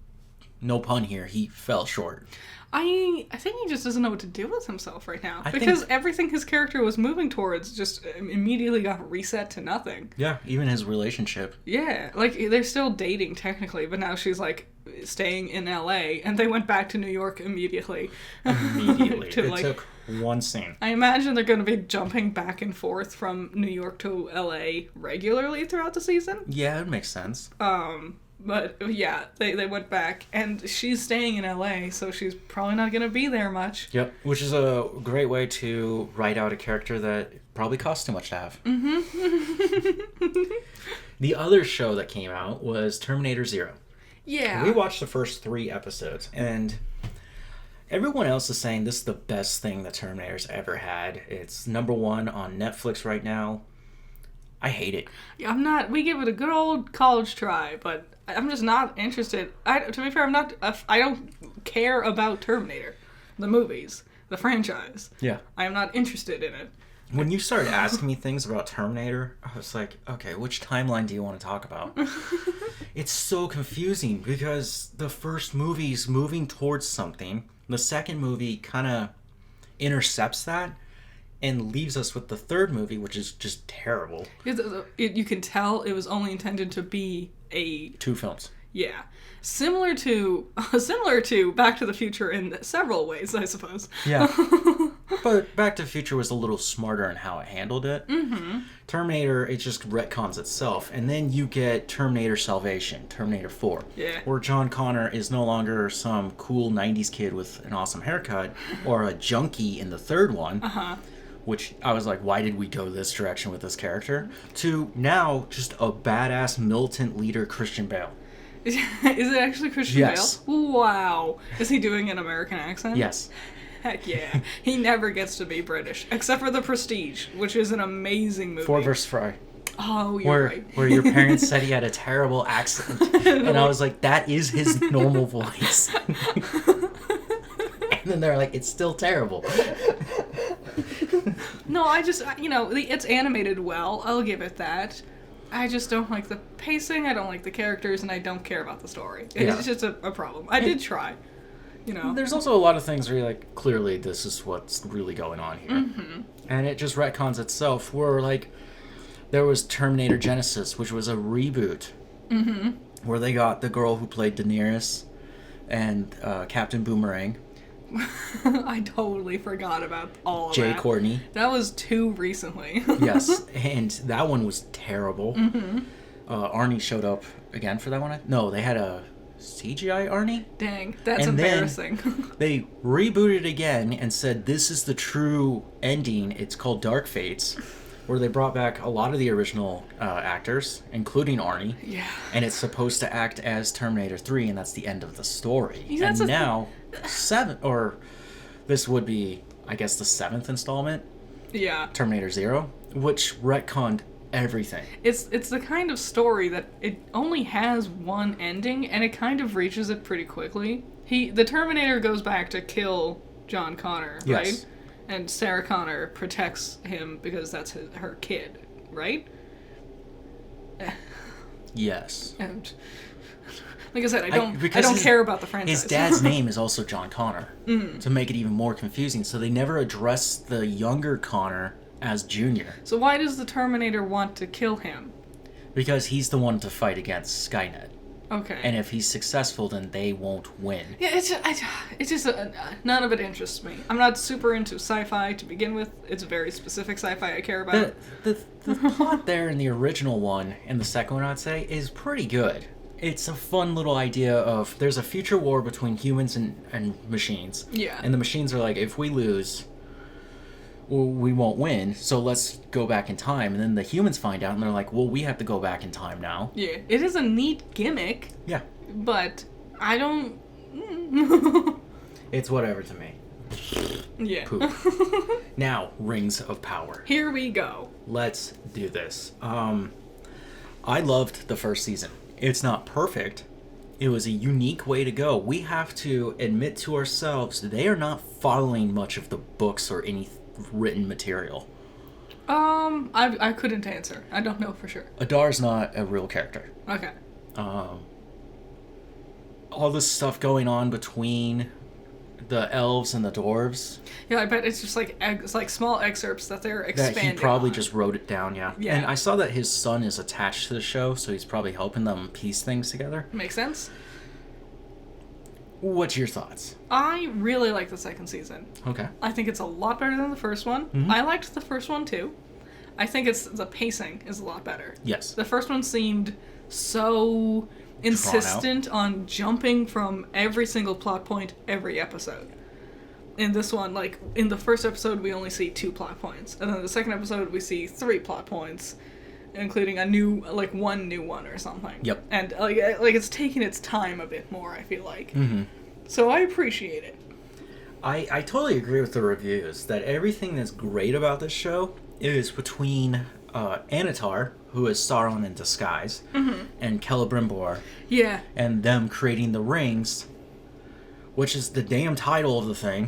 no pun here, he fell short. I think he just doesn't know what to do with himself right now. Because everything his character was moving towards just immediately got reset to nothing. Yeah, even his relationship. Yeah, like, they're still dating technically, but now she's, like, staying in LA, and they went back to New York immediately. It took one scene. I imagine they're going to be jumping back and forth from New York to LA regularly throughout the season. Yeah, it makes sense. But, yeah, they went back, and she's staying in LA, so she's probably not going to be there much. Yep, which is a great way to write out a character that probably costs too much to have. Mm-hmm. The other show that came out was Terminator Zero. Yeah. We watched the first 3 episodes, and everyone else is saying this is the best thing that Terminator's ever had. It's #1 on Netflix right now. I hate it. Yeah, we give it a good old college try, but I'm just not interested. To be fair, I don't care about Terminator, the movies, the franchise. Yeah. I am not interested in it. When you started asking me things about Terminator, I was like, okay, which timeline do you want to talk about? It's so confusing because the first movie's moving towards something. The second movie kind of intercepts that and leaves us with the third movie, which is just terrible. You can tell it was only intended to be 2 films. Yeah. Similar to Back to the Future in several ways, I suppose. Yeah. But Back to the Future was a little smarter in how it handled it. Mm-hmm. Terminator, it just retcons itself. And then you get Terminator Salvation, Terminator 4. Yeah. Where John Connor is no longer some cool 90s kid with an awesome haircut or a junkie in the third one. Uh-huh. Which I was like, why did we go this direction with this character? To now, just a badass militant leader, Christian Bale. Is it actually Christian Yes. Bale? Wow. Is he doing an American accent? Yes. Heck yeah. He never gets to be British. Except for The Prestige, which is an amazing movie. Ford vs. Fry. Oh, you're right. Where your parents said he had a terrible accent. And I was like, that is his normal voice. And then they're like, it's still terrible. No, it's animated well. I'll give it that. I just don't like the pacing, I don't like the characters, and I don't care about the story. It's just a problem. I did try. you know. There's also a lot of things where you're like, clearly this is what's really going on here. Mm-hmm. And it just retcons itself, where, like, there was Terminator Genesis, which was a reboot, where they got the girl who played Daenerys and Captain Boomerang. I totally forgot about all of Jay that. Courtney. That was too recently. Yes, and that one was terrible. Arnie showed up again for that one. No, they had a CGI Arnie. Dang, that's and embarrassing. Then they rebooted again and said this is the true ending. It's called Dark Fates, where they brought back a lot of the original actors, including Arnie. Yeah. And it's supposed to act as Terminator 3, and that's the end of the story. Yeah, and now, this would be, I guess, the 7th installment. Yeah. Terminator 0, which retconned everything. It's the kind of story that it only has one ending, and it kind of reaches it pretty quickly. The Terminator goes back to kill John Connor, Yes. right? And Sarah Connor protects him because that's her kid, right? Yes. And like I said, I don't care about the franchise. His dad's name is also John Connor, to make it even more confusing. So they never address the younger Connor as Junior. So why does the Terminator want to kill him? Because he's the one to fight against Skynet. Okay. And if he's successful, then they won't win. Yeah, it's just none of it interests me. I'm not super into sci-fi to begin with. It's very specific sci-fi I care about. The plot there in the original one and the second one, I'd say, is pretty good. It's a fun little idea of there's a future war between humans and machines. Yeah. And the machines are like, if we lose, well, we won't win, so let's go back in time. And then the humans find out, and they're like, well, we have to go back in time now. Yeah, it is a neat gimmick. Yeah. But I don't... It's whatever to me. Yeah. Poop. Now, Rings of Power. Here we go. Let's do this. I loved the first season. It's not perfect. It was a unique way to go. We have to admit to ourselves they are not following much of the books or any written material. I couldn't answer. I don't know for sure. Adar's not a real character. Okay. All this stuff going on between the elves and the dwarves. Yeah, I bet it's just like small excerpts that they're expanding That he probably on. just wrote it down, yeah. Yeah. And I saw that his son is attached to the show, so he's probably helping them piece things together. Makes sense. What's your thoughts? I really like the second season. Okay. I think it's a lot better than the first one. Mm-hmm. I liked the first one too. I think the pacing is a lot better. Yes. The first one seemed so insistent on jumping from every single plot point every episode. In this one, like, in the first episode, we only see 2 plot points. And then the second episode, we see 3 plot points, including one new one or something. Yep. And, like it's taking its time a bit more, I feel like. Mm-hmm. So I appreciate it. I totally agree with the reviews that everything that's great about this show is between Annatar, who is Sauron in disguise, and Celebrimbor, Yeah. and them creating the rings, which is the damn title of the thing.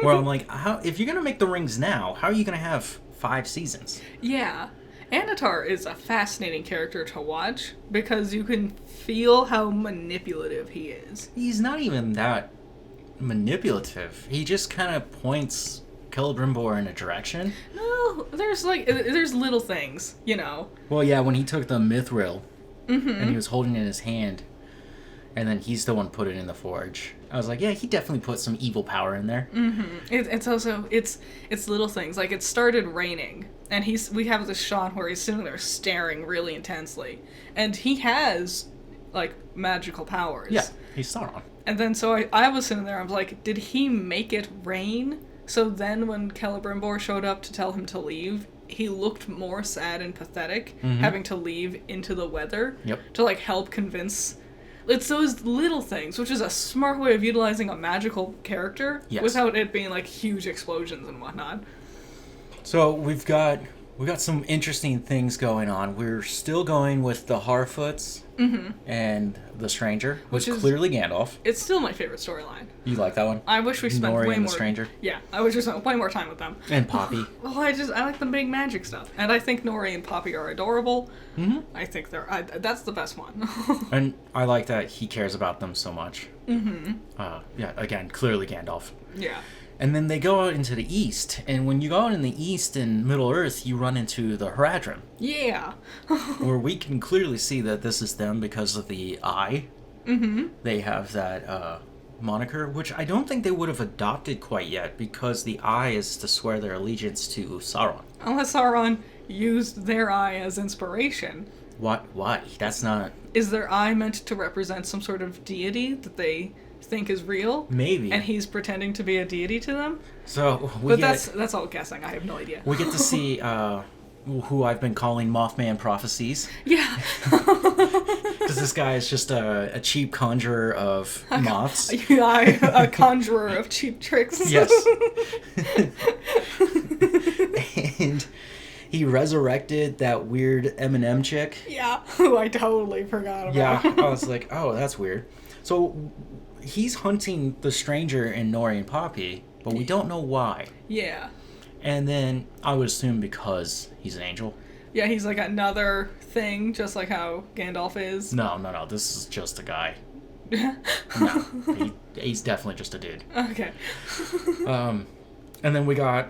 Where I'm like, if you're gonna make the rings now, how are you gonna have 5 seasons? Yeah. Annatar is a fascinating character to watch because you can feel how manipulative he is. He's not even that manipulative. He just kind of points Celebrimbor in a direction. No, there's little things, you know. Well, yeah, when he took the mithril and he was holding it in his hand, and then he's the one who put it in the forge. I was like, yeah, he definitely put some evil power in there. It's also it's little things. Like, it started raining, and we have this shot where he's sitting there staring really intensely, and he has like magical powers. Yeah, he's Sauron. And then so I was sitting there, I was like, did he make it rain? So then when Celebrimbor showed up to tell him to leave, he looked more sad and pathetic, having to leave into the weather to like help convince. It's those little things, which is a smart way of utilizing a magical character without it being like huge explosions and whatnot. So we've got We got some interesting things going on. We're still going with the Harfoots and the Stranger, which is clearly Gandalf. It's still my favorite storyline. You like that one? I wish we spent Nori way and more. the Stranger. Yeah, I wish we spent way more time with them. And Poppy. Well, I like the big magic stuff, and I think Nori and Poppy are adorable. I think that's the best one. And I like that he cares about them so much. Yeah, again, clearly Gandalf. Yeah. And then they go out into the east, and when you go out in the east in Middle-earth, you run into the Haradrim. Yeah. Where we can clearly see that this is them because of the eye. They have that moniker, which I don't think they would have adopted quite yet, because the eye is to swear their allegiance to Sauron. Unless Sauron used their eye as inspiration. What? Why? That's not... Is their eye meant to represent some sort of deity that they think is real? Maybe. And he's pretending to be a deity to them? So that's all guessing. I have no idea. We get to see who I've been calling Mothman Prophecies. Yeah. Because this guy is just a cheap conjurer of moths. A conjurer of cheap tricks. Yes. And he resurrected that weird Eminem chick. Yeah, who I totally forgot about. Yeah, I was like, oh, that's weird. So he's hunting the Stranger and Nori and Poppy, but we don't know why. Yeah. And then I would assume because he's an angel. Yeah, he's like another thing, just like how Gandalf is. No, this is just a guy. He's definitely just a dude. Okay. And then we got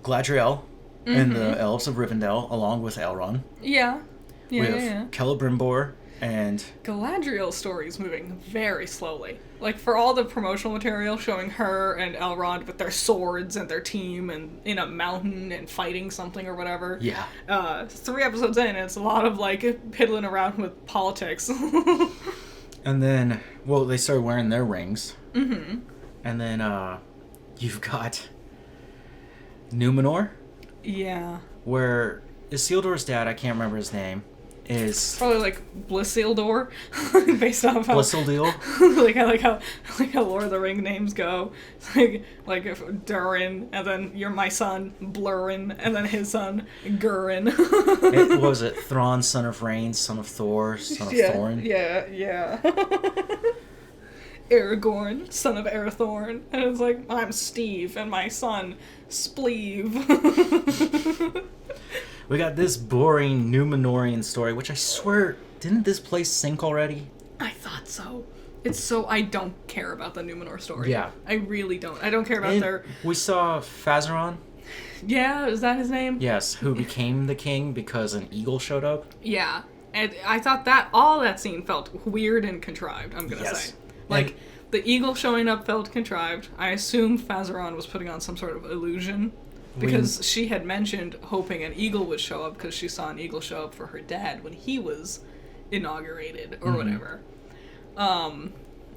Gladriel and the Elves of Rivendell, along with Elrond. Yeah. We have Celebrimbor and... Galadriel's story is moving very slowly. Like, for all the promotional material showing her and Elrond with their swords and their team and in a mountain and fighting something or whatever. Yeah. 3 episodes in, it's a lot of, like, piddling around with politics. And then, well, they started wearing their rings. And then, you've got Numenor. Yeah. Where Isildur's dad, I can't remember his name, is... Probably like Blissildor, based off how... Blissildil? like how Lord of the Ring names go. It's like if Durin, and then you're my son, Blurin, and then his son, Gurin. What was it? Thrawn, son of Rain, son of Thor, son of Thorin? Yeah. Aragorn, son of Arathorn. And it's like, I'm Steve, and my son, Spleeve. We got this boring Numenorian story, which I swear, didn't this place sink already? I thought so. It's so... I don't care about the Numenor story. Yeah. I really don't. I don't care about their... We saw Fazaron. Yeah, is that his name? Yes, who became the king because an eagle showed up. Yeah. And I thought that all that scene felt weird and contrived, I'm gonna say. Like, the eagle showing up felt contrived. I assumed Fazaron was putting on some sort of illusion. Because she had mentioned hoping an eagle would show up because she saw an eagle show up for her dad when he was inaugurated or whatever.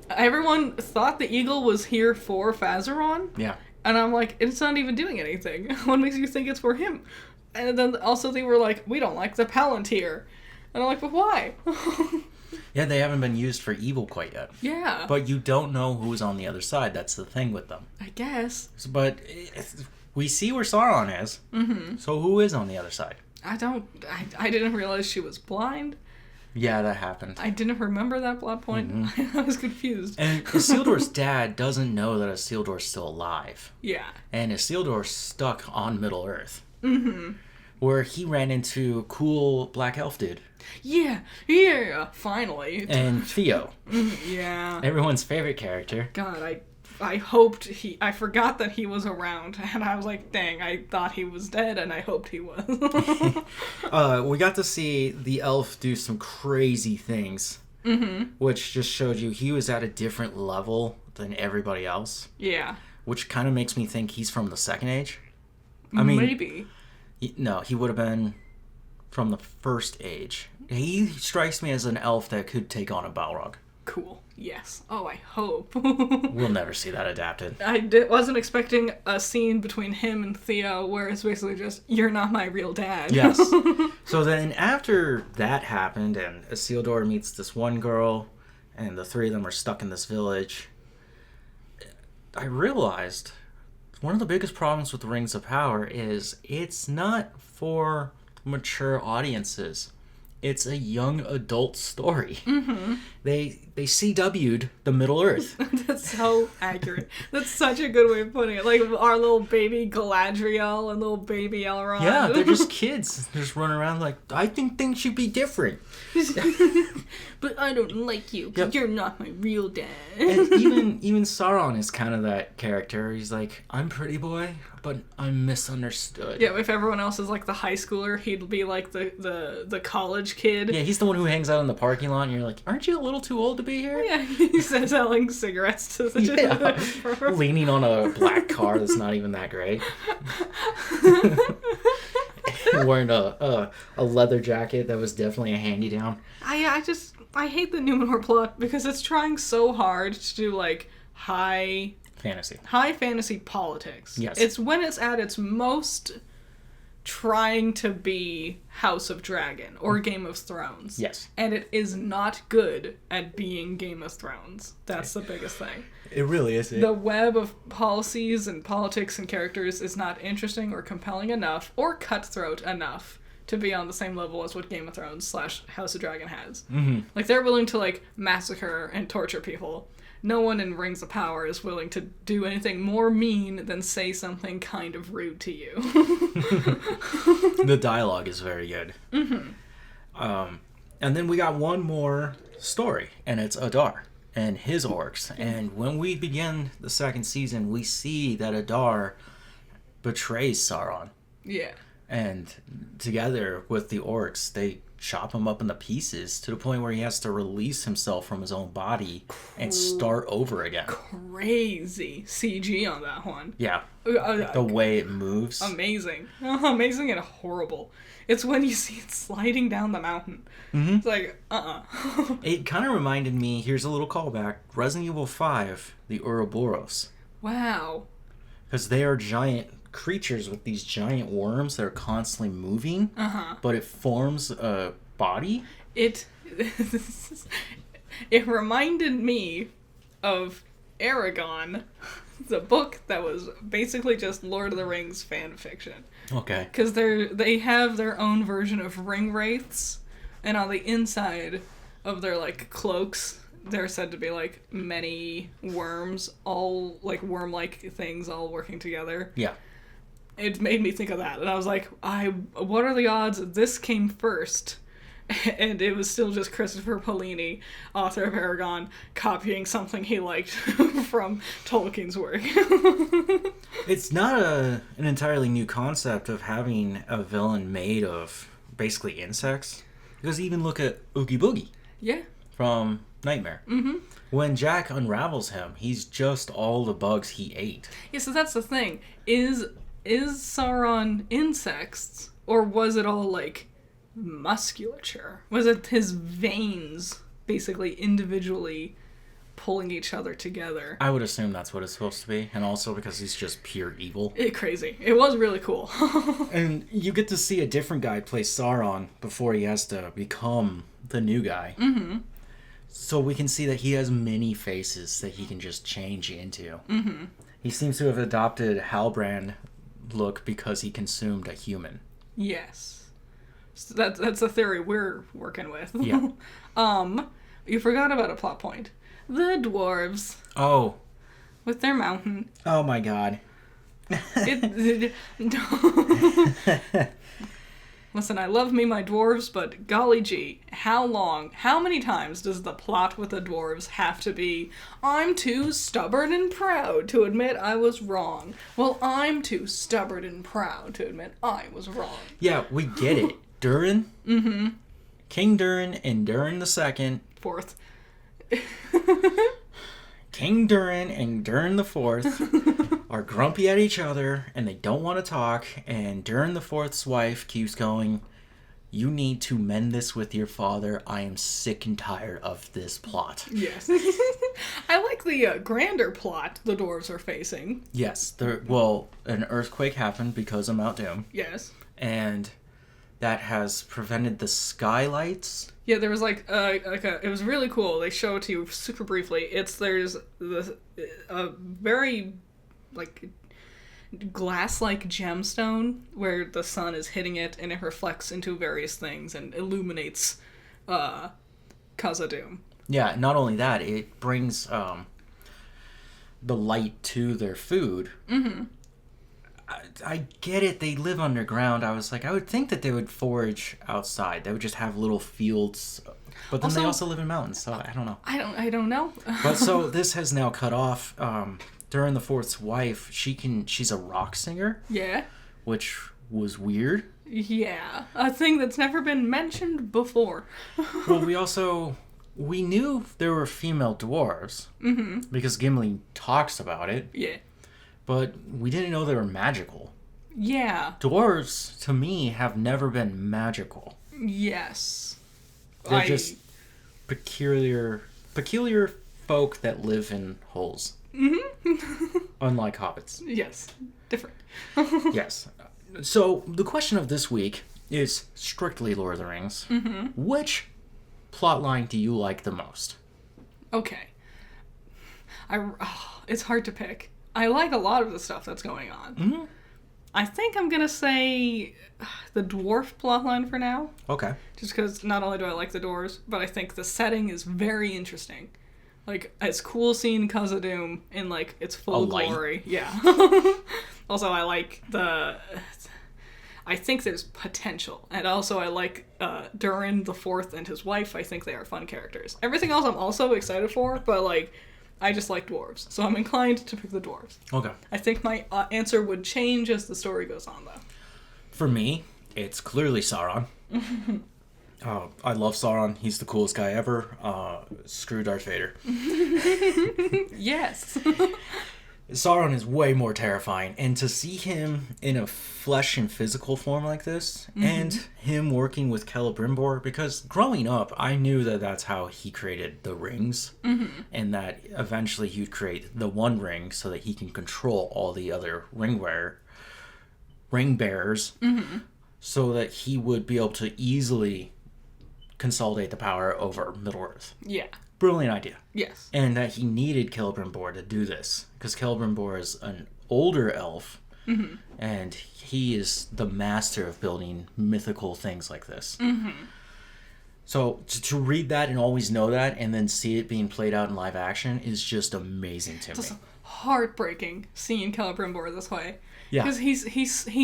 Everyone thought the eagle was here for Fazaron. Yeah. And I'm like, it's not even doing anything. What makes you think it's for him? And then also they were like, we don't like the Palantir. And I'm like, but why? Yeah, they haven't been used for evil quite yet. Yeah. But you don't know who's on the other side. That's the thing with them. I guess. But we see where Sauron is. So who is on the other side? I didn't realize she was blind. Yeah, that happened. I didn't remember that plot point. I was confused. And Isildur's dad doesn't know that Isildur's still alive. Yeah. And Isildur's stuck on Middle-earth. Where he ran into cool black elf dude. Yeah, finally. And Theo. Yeah. Everyone's favorite character. God, I hoped I forgot that he was around, and I was like, dang, I thought he was dead, and I hoped he was. We got to see the elf do some crazy things, which just showed you he was at a different level than everybody else. Yeah. Which kind of makes me think he's from the Second Age. I mean, maybe. No, he would have been from the First Age. He strikes me as an elf that could take on a Balrog. Cool. Yes. Oh, I hope. We'll never see that adapted. I wasn't expecting a scene between him and Theo where it's basically just, you're not my real dad. Yes. So then after that happened and Isildur meets this one girl and the three of them are stuck in this village, I realized one of the biggest problems with Rings of Power is it's not for mature audiences. It's a young adult story. Mm-hmm. They CW'd the Middle Earth. That's so accurate. That's such a good way of putting it. Like our little baby Galadriel and little baby Elrond. Yeah, they're just kids. They're just running around like, I think things should be different. But I don't like you because you're not my real dad. And even Sauron is kind of that character. He's like, I'm pretty boy, but I'm misunderstood. Yeah, if everyone else is like the high schooler, he'd be like the college kid. Yeah, he's the one who hangs out in the parking lot, and you're like, aren't you a little too old to be here? Yeah, he's selling cigarettes to the leaning on a black car that's not even that great. Wearing a leather jacket that was definitely a hand-me-down. I hate the Numenor plot because it's trying so hard to do like high fantasy politics. Yes. It's when it's at its most trying to be House of Dragon or Game of Thrones. Yes. And it is not good at being Game of Thrones. That's the biggest thing. It really is. The web of policies and politics and characters is not interesting or compelling enough or cutthroat enough to be on the same level as what Game of Thrones / House of Dragon has. Mm-hmm. Like, they're willing to, like, massacre and torture people. No one in Rings of Power is willing to do anything more mean than say something kind of rude to you. The dialogue is very good. Mm-hmm. And then we got one more story, and it's Adar and his orcs. And when we begin the second season, we see that Adar betrays Sauron. Yeah. And together with the orcs, they chop him up into pieces to the point where he has to release himself from his own body and start over again. Crazy CG on that one. Yeah. The way it moves. Amazing. Amazing and horrible. It's when you see it sliding down the mountain. Mm-hmm. It's like, It kind of reminded me, here's a little callback, Resident Evil 5, the Ouroboros. Wow. Because they are giant creatures with these giant worms that are constantly moving, but it forms a body. It reminded me of Aragon, the book that was basically just Lord of the Rings fan fiction. Okay. Because they have their own version of ring wraiths, and on the inside of their like cloaks, they're said to be like many worms, all like worm-like things, all working together. Yeah. It made me think of that, and I was like, what are the odds this came first? And it was still just Christopher Paolini, author of Aragon, copying something he liked from Tolkien's work. It's not an entirely new concept of having a villain made of basically insects. Because even look at Oogie Boogie. Yeah. From Nightmare. Mm-hmm. When Jack unravels him, he's just all the bugs he ate. Yeah, so that's the thing. Is Sauron insects, or was it all like musculature? Was it his veins basically individually pulling each other together? I would assume that's what it's supposed to be, and also because he's just pure evil. Crazy. It was really cool. And you get to see a different guy play Sauron before he has to become the new guy. Mm-hmm. So we can see that he has many faces that he can just change into. Mm-hmm. He seems to have adopted Halbrand look because he consumed a human. Yes. So that's a theory we're working with. Yeah. You forgot about a plot point. The dwarves. Oh. With their mountain. Oh my god. Listen, I love me my dwarves, but golly gee, how many times does the plot with the dwarves have to be, I'm too stubborn and proud to admit I was wrong. Well, I'm too stubborn and proud to admit I was wrong. Yeah, we get it. Durin? Mm-hmm. King Durin and Durin II. Fourth. King Durin and Durin IV are grumpy at each other and they don't want to talk, and Durin IV's wife keeps going, you need to mend this with your father. I am sick and tired of this plot. Yes. I like the grander plot the dwarves are facing. Yes. An earthquake happened because of Mount Doom. Yes. And that has prevented the skylights. Yeah, there was it was really cool. They show it to you super briefly. There's a very glass-like gemstone where the sun is hitting it and it reflects into various things and illuminates Khazad-dûm. Yeah, not only that, it brings the light to their food. Mm-hmm. I get it. They live underground. I was like, I would think that they would forage outside. They would just have little fields. But then they also live in mountains, so I don't know. I don't know. But so this has now cut off. During the Fourth's wife, she's a rock singer. Yeah. Which was weird. Yeah. A thing that's never been mentioned before. Well, we knew there were female dwarves. Mm-hmm. Because Gimli talks about it. Yeah. But we didn't know they were magical. Yeah. Dwarves, to me, have never been magical. Yes. They're just peculiar folk that live in holes. Mm-hmm. Unlike hobbits. Yes. Different. Yes. So, the question of this week is strictly Lord of the Rings. Mm-hmm. Which plotline do you like the most? Okay. It's hard to pick. I like a lot of the stuff that's going on. Mm-hmm. I think I'm gonna say the dwarf plotline for now. Okay. Just because not only do I like the dwarves, but I think the setting is very interesting. Like, it's cool seeing Khazad-dûm in, like, its full glory. Yeah. Also, I like I think there's potential. And also, I like Durin the Fourth and his wife. I think they are fun characters. Everything else I'm also excited for, but, like, I just like dwarves. So I'm inclined to pick the dwarves. Okay. I think my answer would change as the story goes on, though. For me, it's clearly Sauron. I love Sauron. He's the coolest guy ever. Screw Darth Vader. Yes. Sauron is way more terrifying, and to see him in a flesh and physical form like this, and him working with Celebrimbor, because growing up, I knew that that's how he created the rings, and that eventually he would create the One Ring so that he can control all the other ring bearers, so that he would be able to easily consolidate the power over Middle-earth. Yeah. Brilliant idea. Yes. And that he needed Celebrimbor to do this, because Celebrimbor is an older elf, and he is the master of building mythical things like this. So to read that and always know that, and then see it being played out in live action is just amazing to me. It's heartbreaking seeing Celebrimbor this way. Yeah. Because he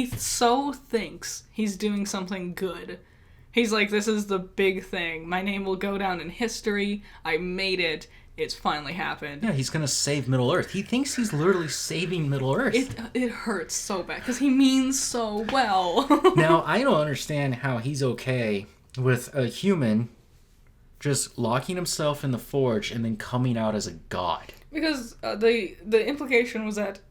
so thinks he's doing something good. He's like, this is the big thing. My name will go down in history. I made it. It's finally happened. Yeah, he's going to save Middle-earth. He thinks he's literally saving Middle-earth. It hurts so bad because he means so well. Now, I don't understand how he's okay with a human just locking himself in the forge and then coming out as a god. Because the implication was that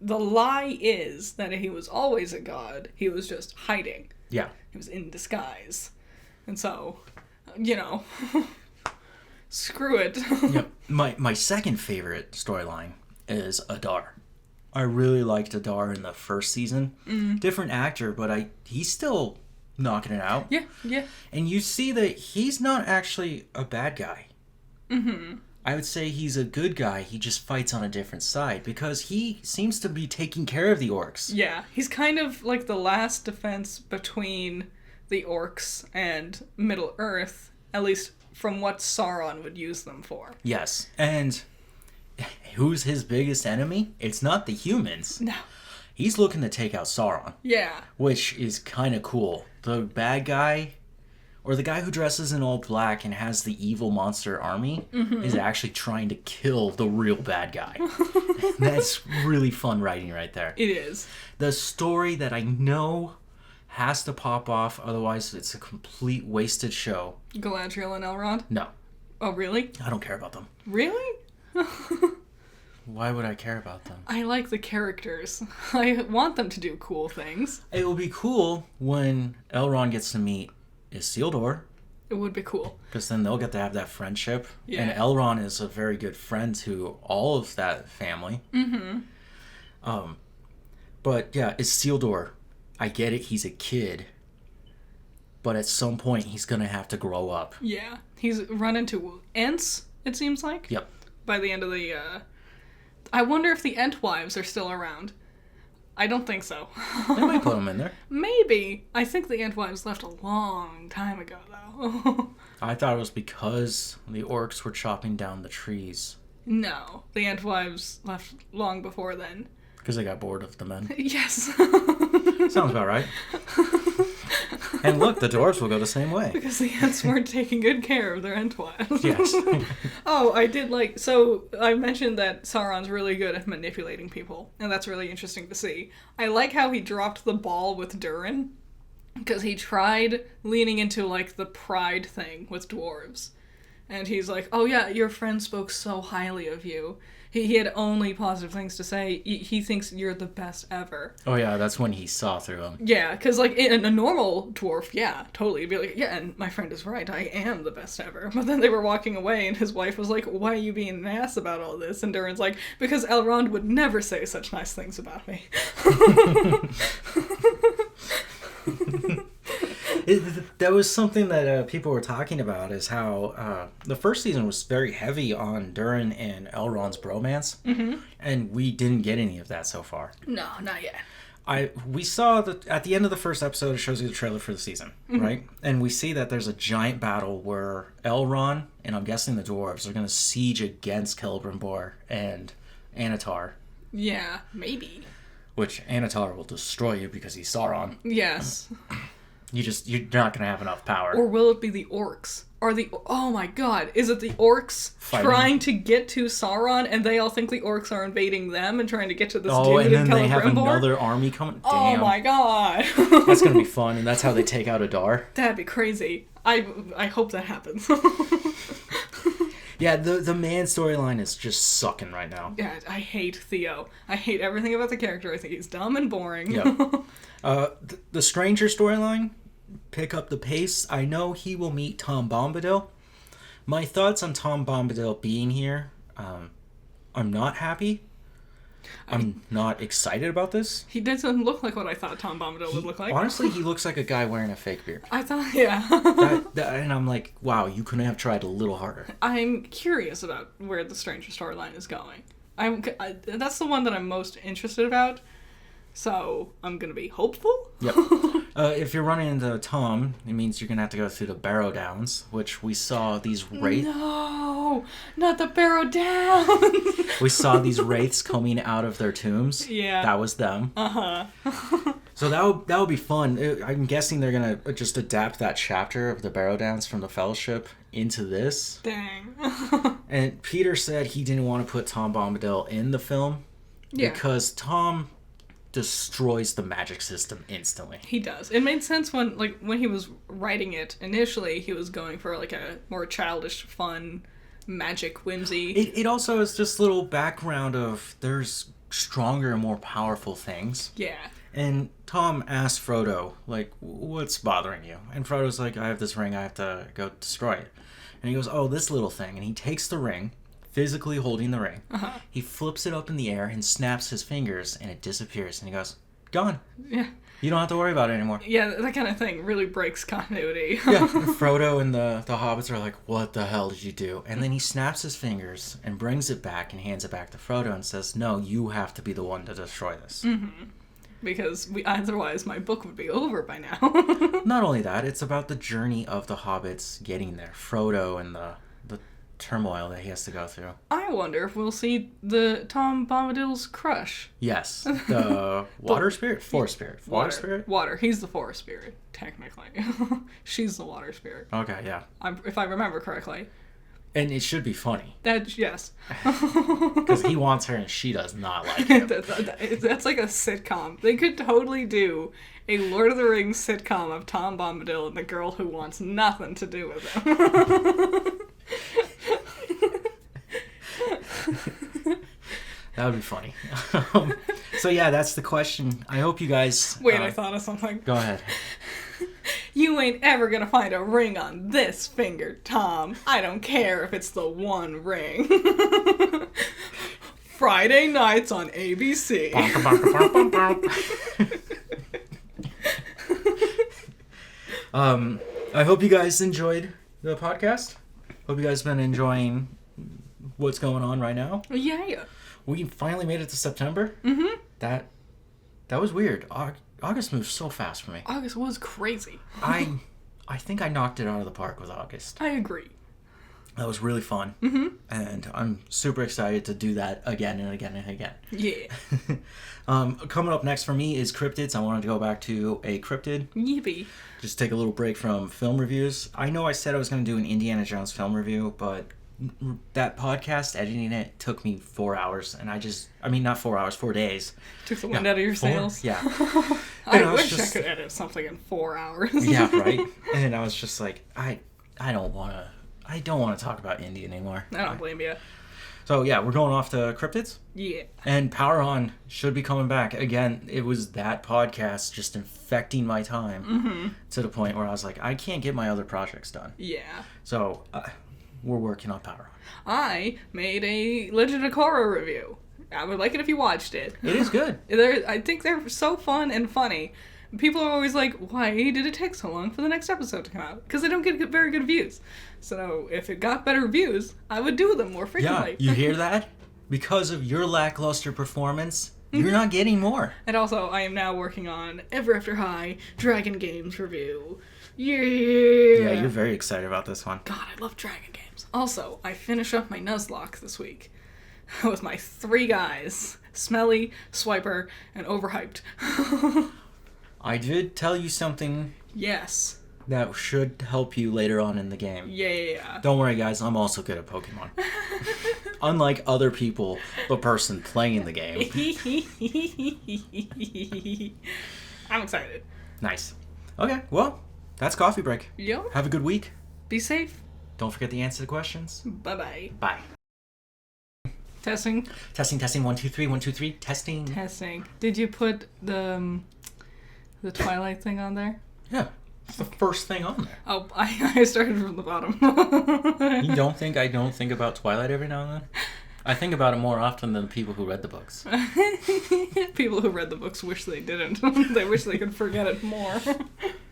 the lie is that he was always a god. He was just hiding. Yeah. He was in disguise. And so, screw it. Yep. My second favorite storyline is Adar. I really liked Adar in the first season. Different actor, but he's still knocking it out. Yeah. And you see that he's not actually a bad guy. I would say he's a good guy. He just fights on a different side because he seems to be taking care of the orcs. Yeah, he's kind of like the last defense between the orcs and Middle-earth, at least from what Sauron would use them for. Yes, and who's his biggest enemy? It's not the humans. No. He's looking to take out Sauron. Yeah. Which is kind of cool. The bad guy, or the guy who dresses in all black and has the evil monster army, is actually trying to kill the real bad guy. That's really fun writing right there. It is. The story that I know has to pop off, otherwise it's a complete wasted show. Galadriel and Elrond? No. Oh, really? I don't care about them. Really? Why would I care about them? I like the characters. I want them to do cool things. It will be cool when Elrond gets to meet Isildur. It would be cool. Because then they'll get to have that friendship. Yeah. And Elrond is a very good friend to all of that family. But yeah, Isildur, I get it, he's a kid. But at some point, he's going to have to grow up. Yeah. He's run into Ents, it seems like. Yep. By the end of the... I wonder if the Ent wives are still around. I don't think so. They might put him in there. Maybe. I think the Antwives left a long time ago, though. I thought it was because the orcs were chopping down the trees. No, the Antwives left long before then. Because they got bored of the men. Yes. Sounds about right. And look, the dwarves will go the same way. Because the Ents weren't taking good care of their Antwives. Yes. Oh, I did like... So, I mentioned that Sauron's really good at manipulating people. And that's really interesting to see. I like how he dropped the ball with Durin. Because he tried leaning into, like, the pride thing with dwarves. And he's like, oh yeah, your friend spoke so highly of you. He had only positive things to say. He thinks you're the best ever. Oh yeah, that's when he saw through him. Yeah, because like in a normal dwarf, yeah, totally. He'd be like, yeah, and my friend is right. I am the best ever. But then they were walking away and his wife was like, why are you being an ass about all this? And Durin's like, because Elrond would never say such nice things about me. That was something that people were talking about, is how the first season was very heavy on Durin and Elrond's bromance, and we didn't get any of that so far. No, not yet. We saw that at the end of the first episode, it shows you the trailer for the season, right? And we see that there's a giant battle where Elrond, and I'm guessing the dwarves, are going to siege against Celebrimbor and Annatar. Yeah, maybe. Which Annatar will destroy you because he's Sauron. Yes. You're not going to have enough power. Or will it be the orcs? Oh my god, is it the orcs Fighting. trying to get to Sauron and they all think the orcs are invading them and trying to get to this dude and in then they have Celebrimbor? another army coming? Damn. Oh my god. That's going to be fun, and that's how they take out Adar. That'd be crazy. I hope that happens. Yeah, the man storyline is just sucking right now. Yeah, I hate Theo. I hate everything about the character. I think he's dumb and boring. Yeah. The Stranger storyline, pick up the pace. I know he will meet Tom Bombadil. My thoughts on Tom Bombadil being here, I'm not happy. I'm not excited about this. He doesn't look like what I thought Tom Bombadil would look like. Honestly, he looks like a guy wearing a fake beard. I thought, yeah. And I'm like, wow, you couldn't have tried a little harder. I'm curious about where the Stranger storyline is going. That's the one that I'm most interested about. So I'm gonna be hopeful. Yep. If you're running into Tom, it means you're gonna have to go through the Barrow Downs, which we saw these wraiths. No, not the Barrow Downs. We saw these wraiths coming out of their tombs. Yeah. That was them. So that would be fun. I'm guessing they're gonna just adapt that chapter of the Barrow Downs from the Fellowship into this. Dang. And Peter said he didn't want to put Tom Bombadil in the film because Tom destroys the magic system instantly. He does. It made sense when he was writing it initially. He was going for like a more childish, fun, magic whimsy. It also is just little background of there's stronger and more powerful things. Yeah. And Tom asked Frodo, like, what's bothering you? And Frodo's like, I have this ring, I have to go destroy it. And he goes, oh, this little thing. And he takes the ring, physically holding the ring. He flips it up in the air and snaps his fingers, and it disappears. And he goes, gone. Yeah. You don't have to worry about it anymore. Yeah, that kind of thing really breaks continuity. Yeah, and Frodo and the hobbits are like, what the hell did you do? And then he snaps his fingers and brings it back and hands it back to Frodo and says, no, you have to be the one to destroy this. Because otherwise my book would be over by now. Not only that, it's about the journey of the hobbits getting there. Frodo and the turmoil that he has to go through. I wonder if we'll see the Tom Bombadil's crush. Yes. The water spirit? Forest spirit. Water spirit? Water. He's the forest spirit, technically. She's the water spirit. Okay, yeah. If I remember correctly. And it should be funny. Yes. Because he wants her and she does not like him. That's like a sitcom. They could totally do a Lord of the Rings sitcom of Tom Bombadil and the girl who wants nothing to do with him. That would be funny. So yeah, that's the question. I hope you guys... Wait, I thought of something. Go ahead. You ain't ever gonna find a ring on this finger, Tom. I don't care if it's the one ring. Friday nights on ABC. I hope you guys enjoyed the podcast. Hope you guys been enjoying what's going on right now. Yeah. We finally made it to September. Mm-hmm. That That was weird. August moved so fast for me. August was crazy. I think I knocked it out of the park with August. I agree. That was really fun. Mm-hmm. And I'm super excited to do that again and again and again. Yeah. Coming up next for me is cryptids. I wanted to go back to a cryptid. Yippee. Just take a little break from film reviews. I know I said I was going to do an Indiana Jones film review, but that podcast, editing it, took me 4 hours. And not 4 hours, 4 days. Took the wind out of your sails. Yeah. I wish I could edit something in 4 hours. Yeah, right? And I was just like, I don't want to talk about Indy anymore. I don't blame you. So yeah, we're going off to cryptids. Yeah. And Power On should be coming back. Again, it was that podcast just infecting my time to the point where I was like, I can't get my other projects done. Yeah. So we're working on Power On. I made a Legend of Korra review. I would like it if you watched it. It is good. I think they're so fun and funny. People are always like, why did it take so long for the next episode to come out? Because they don't get very good views. So if it got better views, I would do them more frequently. Yeah, you hear that? Because of your lackluster performance, you're not getting more. And also, I am now working on Ever After High Dragon Games review. Yeah, you're very excited about this one. God, I love Dragon Games. Also, I finish up my Nuzlocke this week with my 3 guys. Smelly, Swiper, and Overhyped. I did tell you something. Yes. That should help you later on in the game. Yeah. Don't worry, guys. I'm also good at Pokemon. Unlike other people, the person playing the game. I'm excited. Nice. Okay, well, that's coffee break. Yo. Have a good week. Be safe. Don't forget to answer the questions. Bye-bye. Bye. Testing. 1 2 3 1 2 3 testing. Did you put the Twilight thing on there? Yeah. It's the first thing on there. Oh, I started from the bottom. You don't think I don't think about Twilight every now and then? I think about it more often than the people who read the books. People who read the books wish they didn't. They wish they could forget it more.